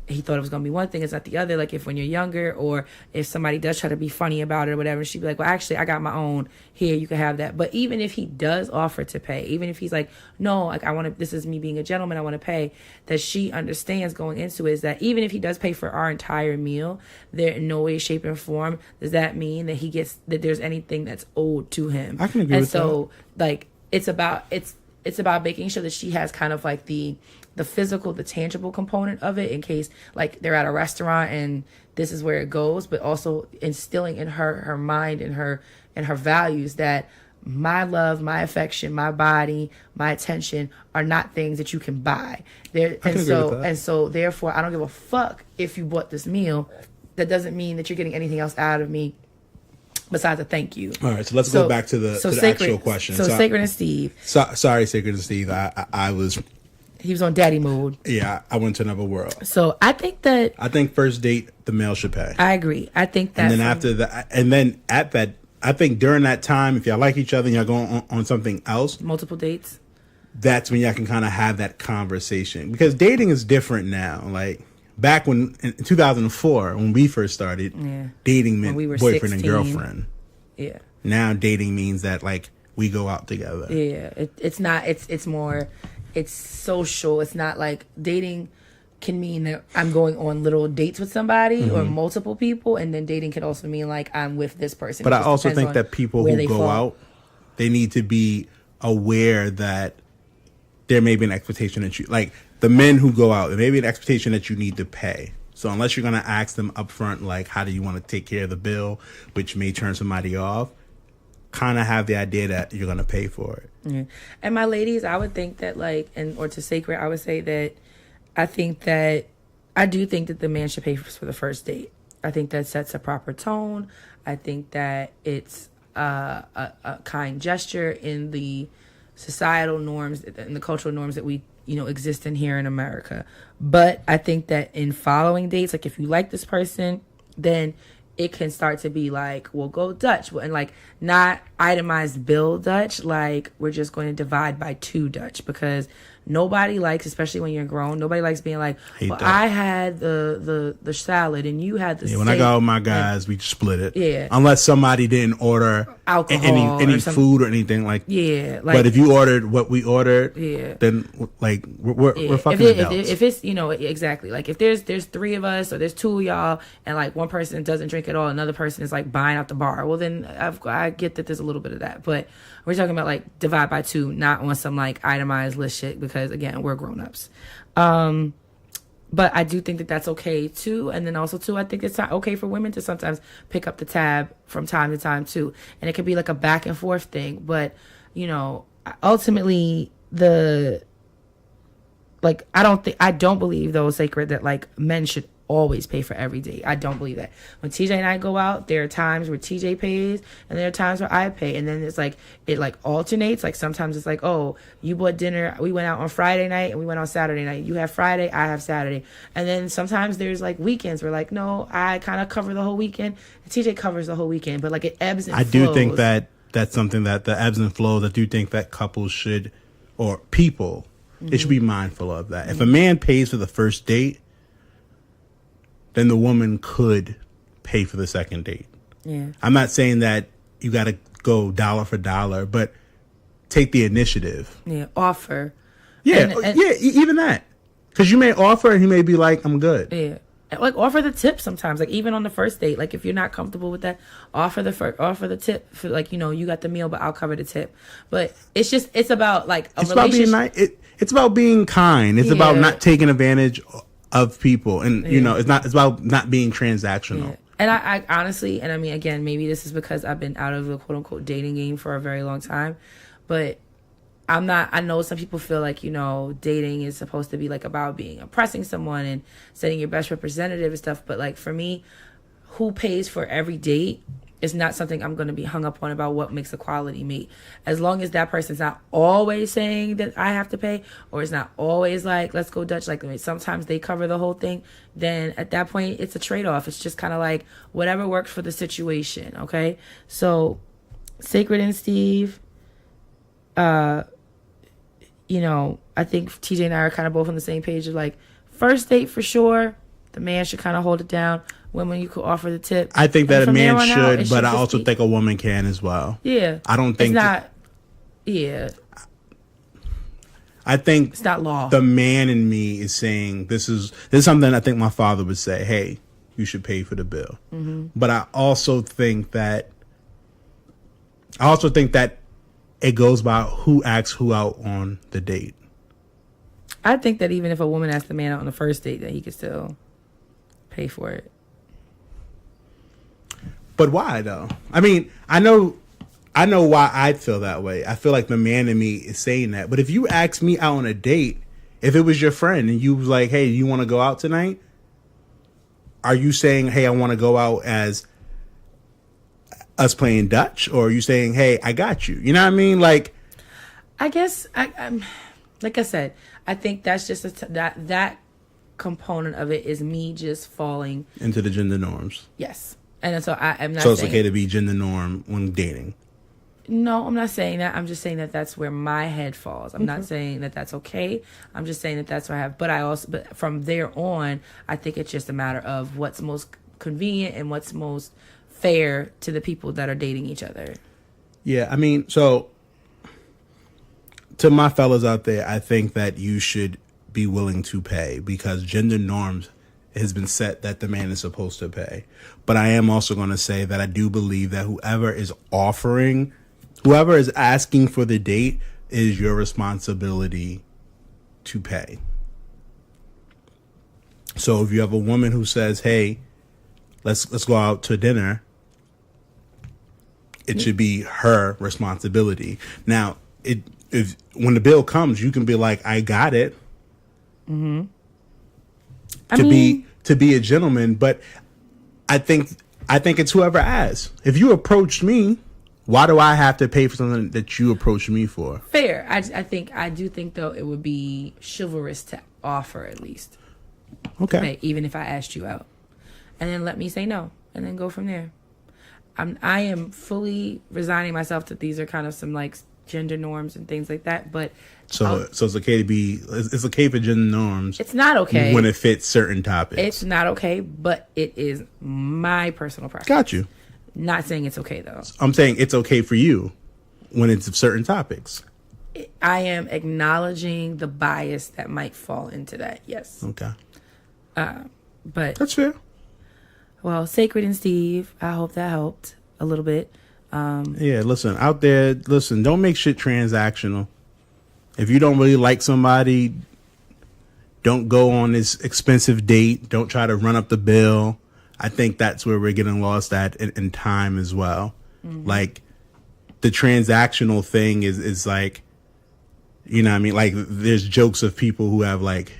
it was going to be one thing, it's not the other. Like, if when you're younger, or if somebody does try to be funny about it or whatever, she'd be like, well, actually, I got my own here, you can have that. But even if he does offer to pay, even if he's like, no, like, this is me being a gentleman, I want to pay, that she understands going into it is that even if he does pay for our entire meal, there in no way, shape, and form does that mean that that there's anything that's owed to him. I can agree with that. And so, like, it's about making sure that she has kind of like the physical, the tangible component of it, in case, like, they're at a restaurant and this is where it goes, but also instilling in her mind and her values that my love, my affection, my body, my attention are not things that you can buy. And so therefore, I don't give a fuck if you bought this meal. That doesn't mean that you're getting anything else out of me besides a thank you. All right, so let's go back to the actual question. So Sacred and Steve. Sorry, Sacred and Steve. He was on daddy mode. Yeah, I went to another world. So I think first date, the male should pay. I agree. I think that. And then after that, and then at that, I think during that time, if y'all like each other and y'all going on something else, multiple dates, that's when y'all can kind of have that conversation. Because dating is different now. Like, back in 2004, when we first started, dating meant boyfriend 16. And girlfriend. Yeah. Now dating means that, like, we go out together. Yeah. It's not. It's more. It's social. It's not like dating can mean that I'm going on little dates with somebody or multiple people, and then dating can also mean like I'm with this person. But I also think that people who go out, they need to be aware that there may be an expectation that you, like, the men who go out, there may be an expectation that you need to pay. So unless you're going to ask them up front, like, how do you want to take care of the bill, which may turn somebody off, kind of have the idea that you're going to pay for it. Yeah. And my ladies, I would think that, like, or to Sacred, I would say that I do think that the man should pay for the first date. I think that sets a proper tone. I think that it's a kind gesture in the societal norms and the cultural norms that we, exist in here in America. But I think that in following dates, like, if you like this person, then it can start to be like, we'll go Dutch, and like not itemized bill Dutch, like we're just going to divide by 2 Dutch, because nobody likes, especially when you're grown, nobody likes being like, well, I had the salad and you had the steak. When I go out with my guys, we split it. Yeah. Unless somebody didn't order alcohol, any food or anything like. Yeah. Like, but if you ordered what we ordered, then like we're fucking adults. If it's exactly, like, if there's 3 of us or there's 2 of y'all and like one person doesn't drink at all, another person is like buying out the bar, well then I get that there's a little bit of that, but we're talking about like divide by 2, not on some like itemized list shit, because again, we're grown-ups. But I do think that that's okay too. And then also too, I think it's okay for women to sometimes pick up the tab from time to time too. And it could be like a back and forth thing. But, ultimately I don't believe though, Sacred, that like men should always pay for every date. I don't believe that. When TJ and I go out, there are times where TJ pays and there are times where I pay, and then it's like it like alternates. Like sometimes it's like, oh, you bought dinner, we went out on Friday night and we went on Saturday night. You have Friday, I have Saturday. And then sometimes there's like weekends where like, no, I kind of cover the whole weekend and TJ covers the whole weekend, but like it ebbs and flows. I do think that that's something that the ebbs and flows, I do think that couples should, or people, they should be mindful of that. If a man pays for the first date, then the woman could pay for the second date. Yeah. I'm not saying that you got to go dollar for dollar, but take the initiative. Yeah, offer. Yeah, even that. Because you may offer and he may be like, I'm good. Yeah. Like, offer the tip sometimes. Like, even on the first date, like, if you're not comfortable with that, offer the tip for, like, you got the meal, but I'll cover the tip. But it's about, like, it's relationship. It's about being kind. It's about not taking advantage of people, and it's about not being transactional. Yeah. And I honestly, and I mean, again, maybe this is because I've been out of the quote unquote dating game for a very long time, but I'm not. I know some people feel like dating is supposed to be like about being impressing someone and setting your best representative and stuff. But like for me, who pays for every date is not something I'm going to be hung up on about what makes a quality mate. As long as that person's not always saying that I have to pay, or it's not always like, let's go Dutch. Like sometimes they cover the whole thing. Then at that point, it's a trade-off. It's just kind of like whatever works for the situation. Okay. So Sacred and Steve, I think TJ and I are kind of both on the same page of like first date for sure. The man should kind of hold it down. Women, you could offer the tip. I think that a man should, but I also think a woman can as well. Yeah. I don't think it's not. Yeah. I think it's not law. The man in me is saying this is something I think my father would say. Hey, you should pay for the bill. Mm-hmm. But I also think that it goes by who asks who out on the date. I think that even if a woman asks the man out on the first date, that he could still pay for it. But why though? I mean, I know why I'd feel that way. I feel like the man in me is saying that. But if you ask me out on a date, if it was your friend and you was like, hey, you want to go out tonight? Are you saying, hey, I want to go out as us playing Dutch? Or are you saying, hey, I got you? You know what I mean? Like, I guess I'm like I said, I think that's just that component of it is me just falling into the gender norms. Yes. And so I'm not. So it's okay to be gender norm when dating. No, I'm not saying that. I'm just saying that that's where my head falls. I'm not saying that that's okay. I'm just saying that that's where I have. But from there on, I think it's just a matter of what's most convenient and what's most fair to the people that are dating each other. Yeah, I mean, so to my fellas out there, I think that you should be willing to pay because gender norms has been set that the man is supposed to pay. But I am also going to say that I do believe that whoever is asking for the date is your responsibility to pay. So if you have a woman who says, hey, let's go out to dinner, it should be her responsibility. Now, if when the bill comes, you can be like, I got it. Mm-hmm. To be a gentleman, but I think it's whoever asks. If you approached me, why do I have to pay for something that you approached me for? Fair. I do think though it would be chivalrous to offer at least. Okay. Even if I asked you out, and then let me say no, and then go from there. I am fully resigning myself that these are kind of some like gender norms and things like that, but so it's okay it's okay for gender norms. It's not okay when it fits certain topics. It's not okay, but it is my personal preference. Got you. Not saying it's okay though. I'm saying it's okay for you when it's certain topics. I am acknowledging the bias that might fall into that. Yes. Okay. But that's fair. Well, Sacred and Steve, I hope that helped a little bit. Yeah, listen, out there, don't make shit transactional. If you don't really like somebody, don't go on this expensive date. Don't try to run up the bill. I think that's where we're getting lost at in time as well. Mm-hmm. Like, the transactional thing is like, you know what I mean? Like, there's jokes of people who have like,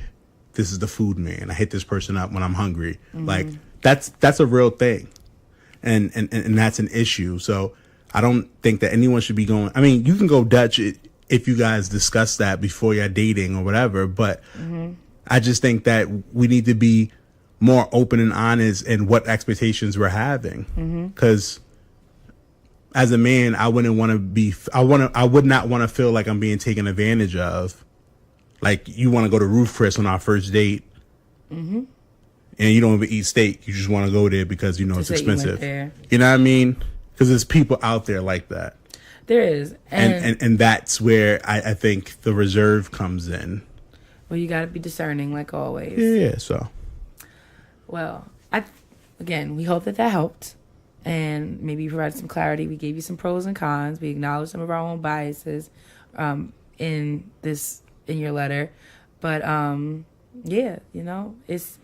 this is the food man. I hit this person up when I'm hungry. Mm-hmm. Like, that's a real thing. And that's an issue. So I don't think that anyone should be going. I mean, you can go Dutch if you guys discuss that before you're dating or whatever. But I just think that we need to be more open and honest in what expectations we're having. Because as a man, I would not want to feel like I'm being taken advantage of. Like, you want to go to Roof Chris on our first date. And you don't even eat steak. You just want to go there because you know it's expensive. You know what I mean? Because there's people out there like that. There is. And that's where I think the reserve comes in. Well, you got to be discerning like always. Yeah, so. Well, again, we hope that helped. And maybe provided some clarity. We gave you some pros and cons. We acknowledged some of our own biases in your letter. But Yeah, it's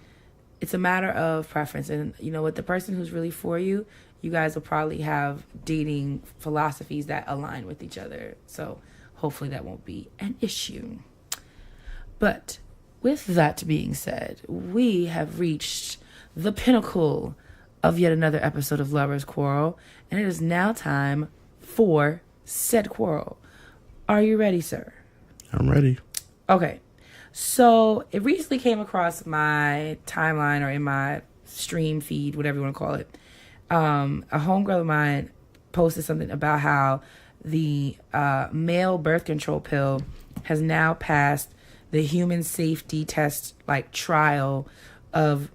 a matter of preference. And with the person who's really for you, you guys will probably have dating philosophies that align with each other. So hopefully that won't be an issue. But with that being said, we have reached the pinnacle of yet another episode of Lovers Quarrel, and it is now time for said quarrel. Are you ready, sir? I'm ready. Okay. So it recently came across my timeline or in my stream feed, whatever you want to call it. A homegirl of mine posted something about how the male birth control pill has now passed the human safety test, like trial of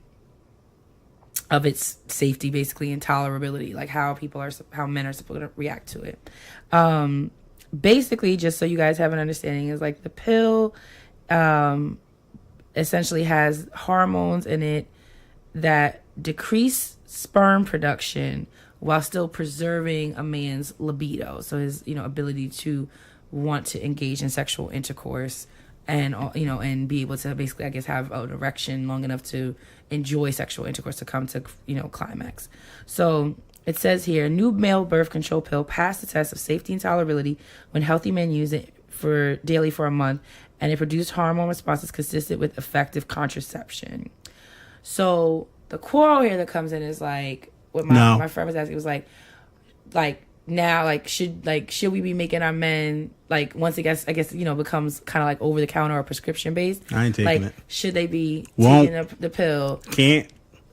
its safety, basically, and tolerability, like how men are supposed to react to it. Basically, just so you guys have an understanding, is like the pill essentially has hormones in it that decrease sperm production while still preserving a man's libido, so his ability to want to engage in sexual intercourse and and be able to basically, I guess, have an erection long enough to enjoy sexual intercourse, to come to climax. So it says here, new male birth control pill passed the test of safety and tolerability when healthy men use it daily for a month, and it produced hormone responses consistent with effective contraception. So the quarrel here that comes in is like what my friend was asking, was like now, should we be making our men, like, once it gets, I guess, becomes kind of like over the counter or prescription based? I ain't taking it. Should they be taking the pill? Can't.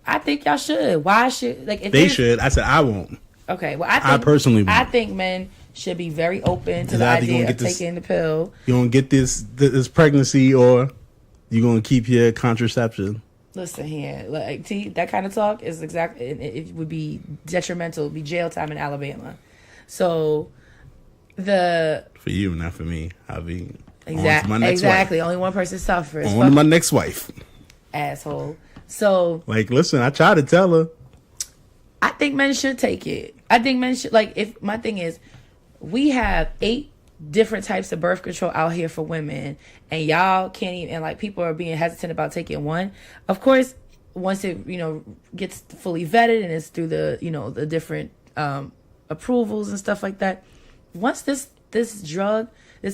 I think y'all should. Why should, like, if they should? I said I won't. Okay, well, I personally won't. I think men should be very open to the idea of taking the pill. You gonna get this pregnancy, or you gonna keep your contraception? Listen here, like, that kind of talk is exactly, it would be detrimental. It would be jail time in Alabama. So for you, not for me. I'll be exactly. Wife. Only one person suffers. On to my next wife. Asshole. So, like, listen, I try to tell her. I think men should take it. I think men should, like, if my thing is, we have 8 different types of birth control out here for women, and y'all can't even, and like, people are being hesitant about taking one. Of course, once it gets fully vetted and it's through the the different approvals and stuff like that, once this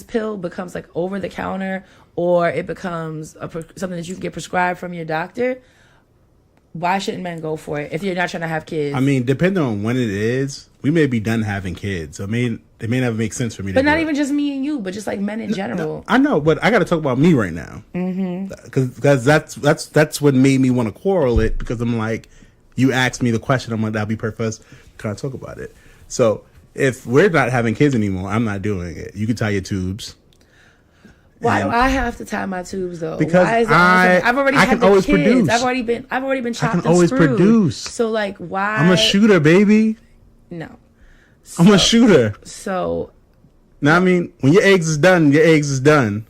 pill becomes like over the counter, or it becomes something that you can get prescribed from your doctor, why shouldn't men go for it if you're not trying to have kids? I mean, depending on when it is, we may be done having kids. I mean, it may never make sense for me. But not even just me and you, but just like men in general. No, I know, but I got to talk about me right now, because that's what made me want to quarrel it. Because I'm like, you asked me the question, I'm like, that'll be perfect. Can I talk about it? So if we're not having kids anymore, I'm not doing it. You can tie your tubes. Why do I have to tie my tubes though? Because I've already had the kids. Produce. I've already been chopped I can always and screwed. Produce. So like, why? I'm a shooter, baby. No. I'm a shooter. So. Now, I mean, when your eggs is done, your eggs is done.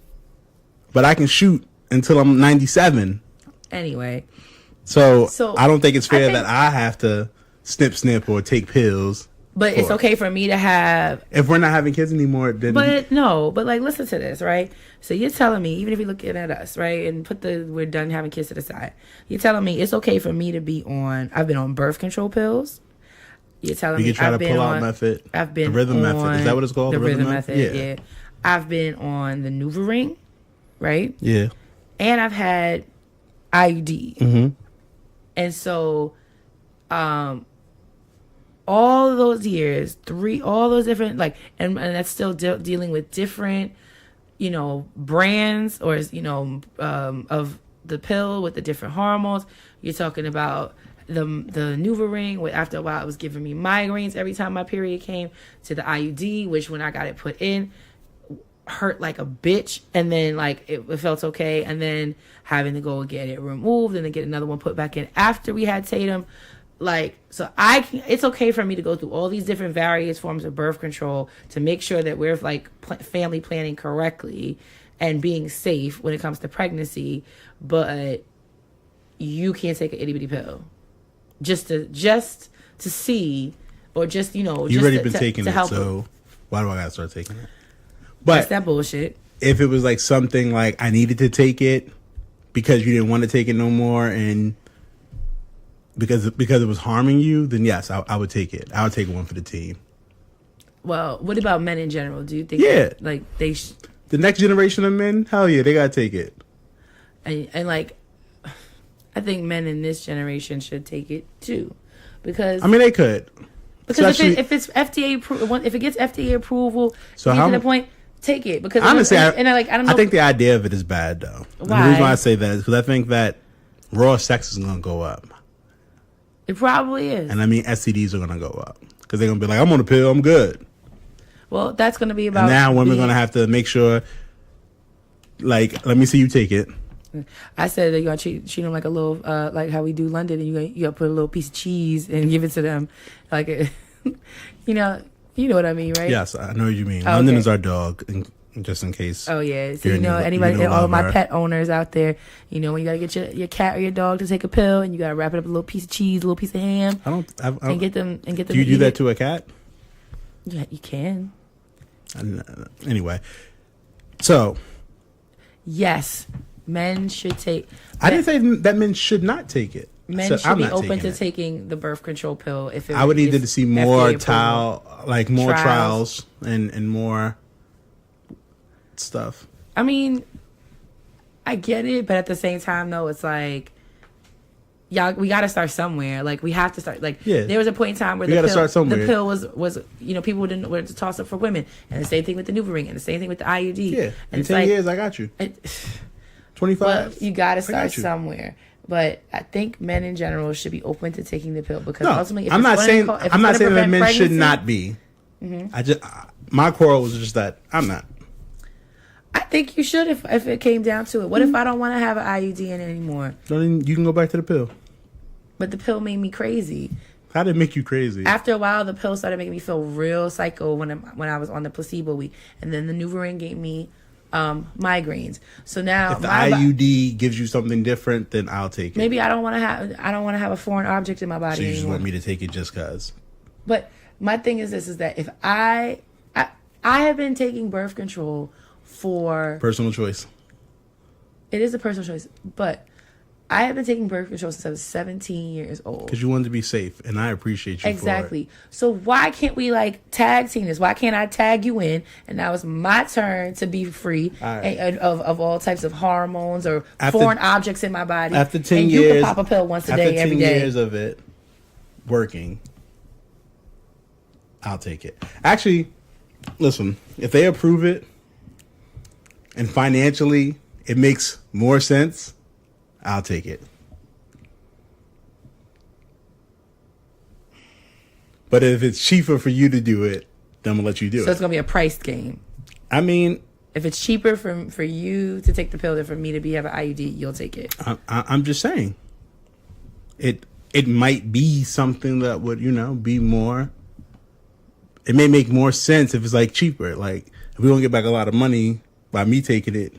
But I can shoot until I'm 97. Anyway. So I don't think it's fair that I have to snip or take pills. But it's okay for me to have. If we're not having kids anymore, then. But like, listen to this, right? So you're telling me, even if you're looking at us, right, and put we're done having kids to the side, you're telling me it's okay for me to be on. I've been on birth control pills. You're telling me you can try I've to been pull on, out method. I've been the rhythm on method. Is that what it's called? The rhythm method. Yeah. I've been on the NuvaRing, right? Yeah. And I've had IUD. Mm-hmm. And so, all those years, all those different, like, and that's still dealing with different, brands or, of the pill with the different hormones. You're talking about the NuvaRing, where after a while it was giving me migraines every time my period came, to the IUD, which when I got it put in, hurt like a bitch, and then like it felt okay, and then having to go and get it removed and then get another one put back in after we had Tatum. Like, so it's okay for me to go through all these different various forms of birth control to make sure that we're like family planning correctly and being safe when it comes to pregnancy, but you can't take an itty bitty pill just to see, or just you've just already been taking to it, help so why do I gotta start taking it? But that's that bullshit. If it was like something like I needed to take it because you didn't want to take it no more, and because it was harming you, then yes, I would take it. I would take one for the team. Well, what about men in general? Do you think Yeah. like The next generation of men, hell yeah, they gotta take it. And like, I think men in this generation should take it too, because I mean they could. Because if it's FDA if it gets FDA approval, so to the point, take it. Because honestly, I don't know. I think the idea of it is bad though. Why? And the reason why I say that is because I think that raw sex is gonna go up. It probably is. And I mean STDs are gonna go up because they're gonna be like, I'm on a pill, I'm good. Well, that's gonna be about. And now women are gonna have to make sure, like, let me see you take it. I said that you gotta treat them like a little, like how we do London, and you gotta put a little piece of cheese and give it to them, like, you know what I mean, right? Yes, I know what you mean. Oh, London okay. is our dog, just in case. Oh yeah, so anybody, all of my pet owners out there, when you gotta get your cat or your dog to take a pill, and you gotta wrap it up with a little piece of cheese, a little piece of ham, and get them. Do you do that to a cat? Yeah, you can. Anyway, so yes, men should take. I didn't say that men should not take it. Men should be open to taking the birth control pill if it. I would need to see more more trials and more stuff. I mean, I get it, but at the same time, though, it's like, y'all, we got to start somewhere. Like, we have to start. Like, there was a point in time where the pill was people didn't were to toss up for women, and the same thing with the NuvaRing, and the same thing with the IUD. Yeah, and in 10 years, I got you. 25. Well, you got to start somewhere. But I think men in general should be open to taking the pill because ultimately, I'm not saying that men should not be. Mm-hmm. My quarrel was just that I'm not. I think you should if it came down to it. What if I don't want to have an IUD in anymore? Then you can go back to the pill. But the pill made me crazy. How did it make you crazy? After a while, the pill started making me feel real psycho when I was on the placebo week, and then the NuvaRing gave me migraines. So now, if the IUD gives you something different, then I'll take it. Maybe I don't want to have a foreign object in my body. So you just anymore. want me to take it just cause? But my thing is this: is that if I have been taking birth control for personal choice. It is a personal choice, but I have been taking birth control since I was 17 years old. Because you wanted to be safe, and I appreciate you exactly. for it. So why can't we tag team this? Why can't I tag you in, and now it's my turn to be free of all types of hormones or foreign objects in my body? After 10 and years, you can pop a pill once a day, every day. After 10 years of it working, I'll take it. Actually, listen, if they approve it, and financially it makes more sense, I'll take it. But if it's cheaper for you to do it, then I'm gonna let you do it. So it's gonna be a price game. I mean, if it's cheaper for you to take the pill than for me to have an IUD, you'll take it. I'm just saying, it might be something that would be more. It may make more sense if it's cheaper. Like if we don't get back a lot of money by me taking it.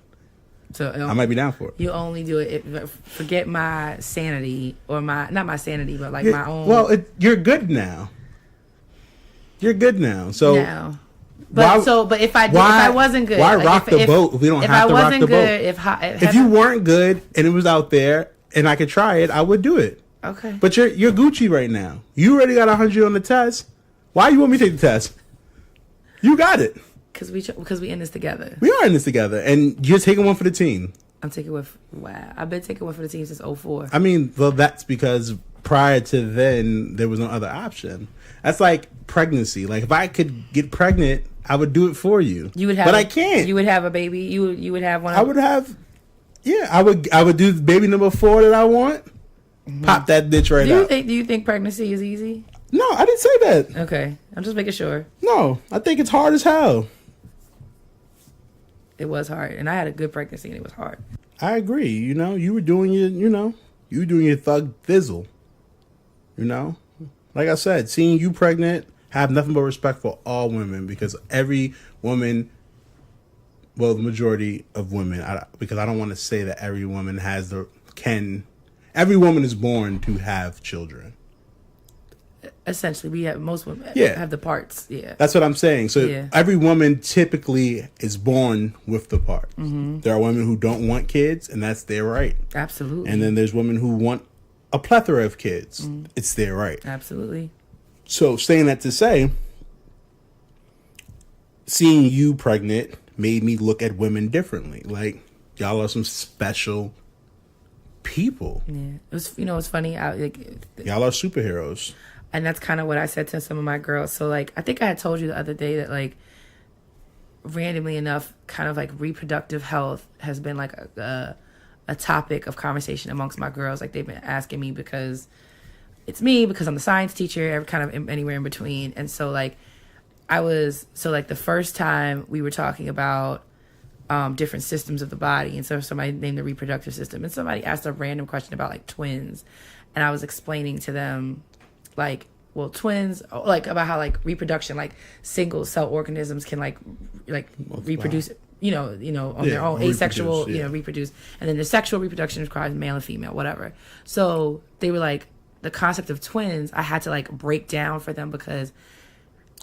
So I might be down for it. You only do it forget my sanity or not my sanity, but my own. Well, you're good now. You're good now. So now. But if I wasn't good, why rock the boat if we don't have to rock the boat? If you weren't good and it was out there and I could try it, I would do it. Okay. But you're Gucci right now. You already got 100 on the test. Why you want me to take the test? You got it. Because we in this together. We are in this together, and you're taking one for the team. I'm taking one. Wow, I've been taking one for the team since 2004. I mean, well, that's because prior to then there was no other option. That's like pregnancy. Like if I could get pregnant, I would do it for you. You would have, but I can't. You would have a baby. You would have one. I would have. Yeah, I would do baby number 4 that I want. Mm-hmm. Pop that bitch right out. Do you think pregnancy is easy? No, I didn't say that. Okay, I'm just making sure. No, I think it's hard as hell. It was hard, and I had a good pregnancy, and it was hard. I agree. You were doing your thug thizzle. Like I said, seeing you pregnant, have nothing but respect for all women because every woman, well, the majority of women, because I don't want to say that every woman every woman is born to have children. essentially, we have most women have the parts. Yeah, that's what I'm saying. So every woman typically is born with the part. There are women who don't want kids, and that's their right. Absolutely. And then there's women who want a plethora of kids. It's their right. Absolutely. So saying that to say, seeing you pregnant made me look at women differently. Like, y'all are some special people. Yeah, it was. It's funny. Y'all are superheroes. And that's kind of what I said to some of my girls. So, like, I think I had told you the other day that, like, randomly enough, kind of like reproductive health has been like a topic of conversation amongst my girls. Like, they've been asking me because it's me, because I'm the science teacher, kind of anywhere in between. And so, like, the first time we were talking about different systems of the body, and so somebody named the reproductive system, and somebody asked a random question about like twins, and I was explaining to them, like, well, twins, like, about how like reproduction, like single cell organisms can like reproduce, on their own, asexual, reproduce, and then the sexual reproduction requires male and female, whatever. So they were like, the concept of twins, I had to like break down for them because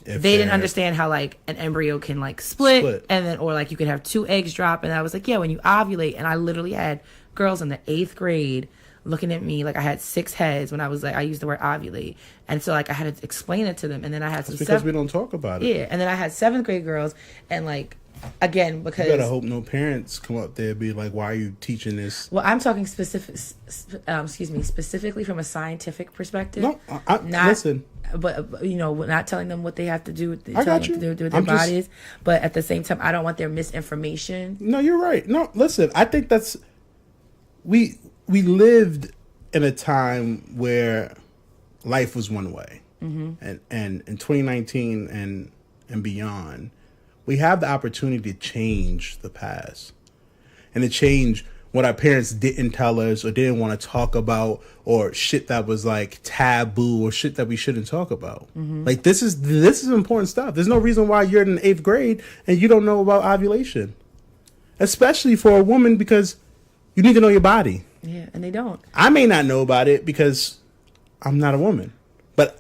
they didn't understand how like an embryo can like split and then, or like you could have two eggs drop. And I was like, yeah, when you ovulate. And I literally had girls in the 8th grade looking at me like I had 6 heads when I was like, I used the word ovulate. And so like I had to explain it to them. And then I had some because we don't talk about it. Yeah. And then I had 7th grade girls, and like, again, because you better hope no parents come up there and be like, why are you teaching this? Well, I'm talking specifically from a scientific perspective. No, listen. But not telling them what they have to do with their bodies. But at the same time, I don't want their misinformation. No, you're right. No, listen, I think that's we lived in a time where life was one way, and in 2019 and beyond, we have the opportunity to change the past and to change what our parents didn't tell us or didn't want to talk about, or shit that was like taboo or shit that we shouldn't talk about. Like, this is important stuff. There's no reason why you're in the 8th grade and you don't know about ovulation, especially for a woman, because you need to know your body. Yeah, and they don't. I may not know about it because I'm not a woman, but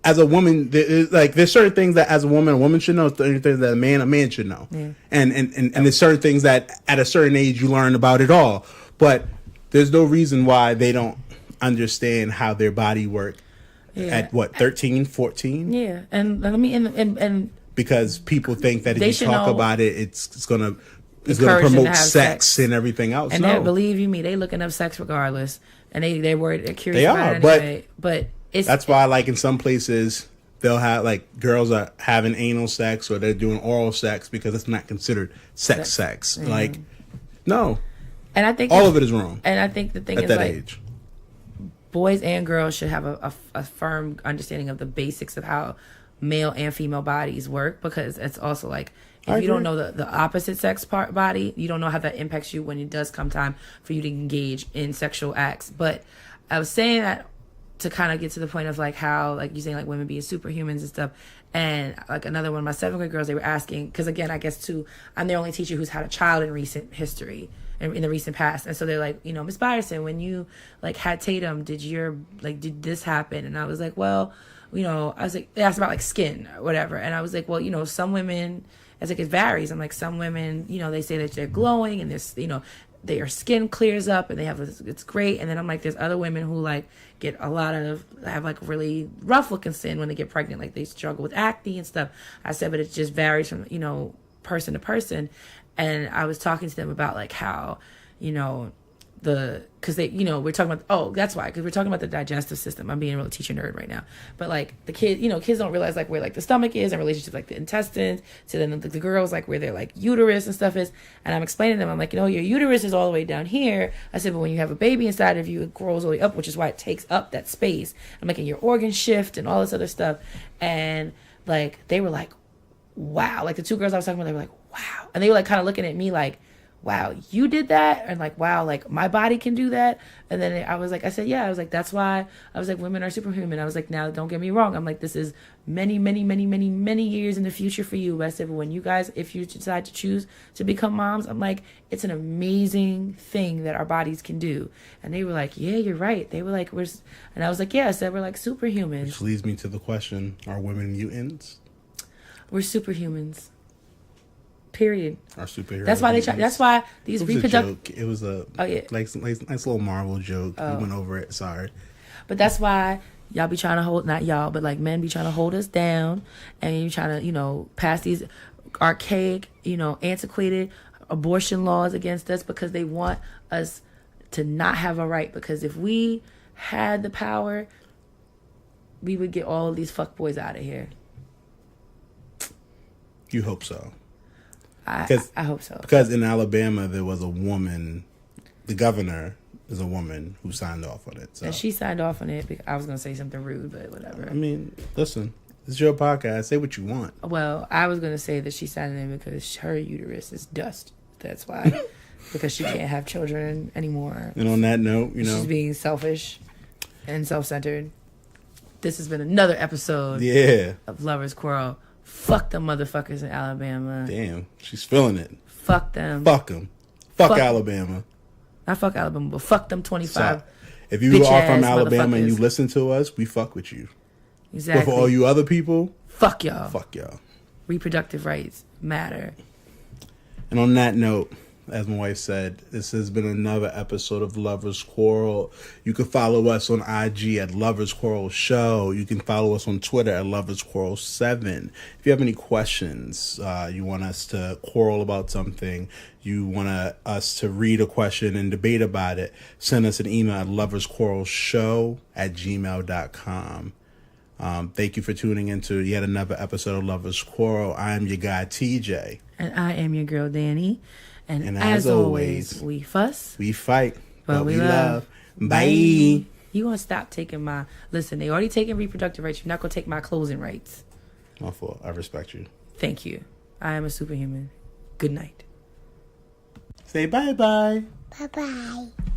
as a woman, there's certain things that as a woman should know. Certain things that a man should know. Yeah. And there's certain things that at a certain age you learn about it all. But there's no reason why they don't understand how their body works at 13, 14? Yeah. And let me and because people think that if you talk about it, it's gonna promote sex and everything else. And believe you me, they looking up sex regardless. And they're worried, they're curious. They about are, it anyway. But that's why, like, in some places they'll have like girls are having anal sex or they're doing oral sex because it's not considered sex. Mm-hmm. Like, no. And I think all of it is wrong. And I think the thing at is, that like, age, boys and girls should have a firm understanding of the basics of how male and female bodies work, because it's also like, if you don't know the opposite sex body, you don't know how that impacts you when it does come time for you to engage in sexual acts. But I was saying that to kind of get to the point of like how, like, you saying like women being superhumans and stuff. And like another one of my 7th grade girls, they were asking, because again, I guess too, I'm the only teacher who's had a child in recent history, in the recent past. And so they're like, Miss Byerson, when you like had Tatum, did this happen? And I was like, well, I was like, they asked about like skin or whatever. And I was like, well, some women, it's like, it varies. I'm like, some women, they say that they're glowing and this, their skin clears up and they have this, it's great. And then I'm like, there's other women who like have like really rough looking skin when they get pregnant, like they struggle with acne and stuff. I said, but it just varies from person to person. And I was talking to them about like how because they we're talking about, that's why, because we're talking about the digestive system. I'm being a real teacher nerd right now, but like the kids don't realize like where like the stomach is in relation to like the intestines, to then the girls like where their like uterus and stuff is. And I'm explaining to them, I'm like, your uterus is all the way down here. I said, but when you have a baby inside of you, it grows all the way up, which is why it takes up that space. I'm making your organs shift and all this other stuff. And like they were like, wow. Like the 2 girls I was talking about, they were like, wow. And they were like kind of looking at me like, wow, you did that, and like, wow, like my body can do that. And then I said, yeah, I was like, that's why I was like, women are superhuman. I was like, now don't get me wrong, I'm like, this is many, many, many, many, many years in the future for you. But I said, but when you guys, if you decide to choose to become moms, I'm like, it's an amazing thing that our bodies can do. And they were like, yeah, you're right. They were like, and I was like, yeah, I said, we're like superhumans. Which leads me to the question, are women mutants? We're superhumans. Period. Our superheroes. That's why they try. That's why these reproductive. It was a nice little Marvel joke. Oh. We went over it. Sorry, but that's why y'all be trying to hold, not y'all, but like men be trying to hold us down, and you trying to pass these archaic, antiquated abortion laws against us because they want us to not have a right. Because if we had the power, we would get all of these fuckboys out of here. You hope so. I hope so. Because in Alabama, there was a woman, the governor is a woman who signed off on it. So. And she signed off on it. I was going to say something rude, but whatever. I mean, listen, it's your podcast. Say what you want. Well, I was going to say that she signed it because her uterus is dust. That's why. Because she can't have children anymore. And on that note, she's being selfish and self-centered. This has been another episode of Lovers Quarrel. Fuck them motherfuckers in Alabama. Damn, she's feeling it. Fuck them. Fuck them. Fuck Alabama. Not fuck Alabama, but fuck them 25. So, if you are from Alabama and you listen to us, we fuck with you. Exactly. But for all you other people, fuck y'all. Fuck y'all. Reproductive rights matter. And on that note, as my wife said, this has been another episode of Lovers Quarrel. You can follow us on IG at Lovers Quarrel Show. You can follow us on Twitter at Lovers Quarrel 7. If you have any questions, you want us to quarrel about something, you want us to read a question and debate about it, send us an email at loversquarrelshow@gmail.com. Thank you for tuning into yet another episode of Lovers Quarrel. I am your guy, TJ. And I am your girl, Dani. And as always, we fuss. We fight. But we love. Bye. You want to stop taking my... Listen, they already taking reproductive rights. You're not going to take my closing rights. My fault. I respect you. Thank you. I am a superhuman. Good night. Say bye-bye. Bye-bye.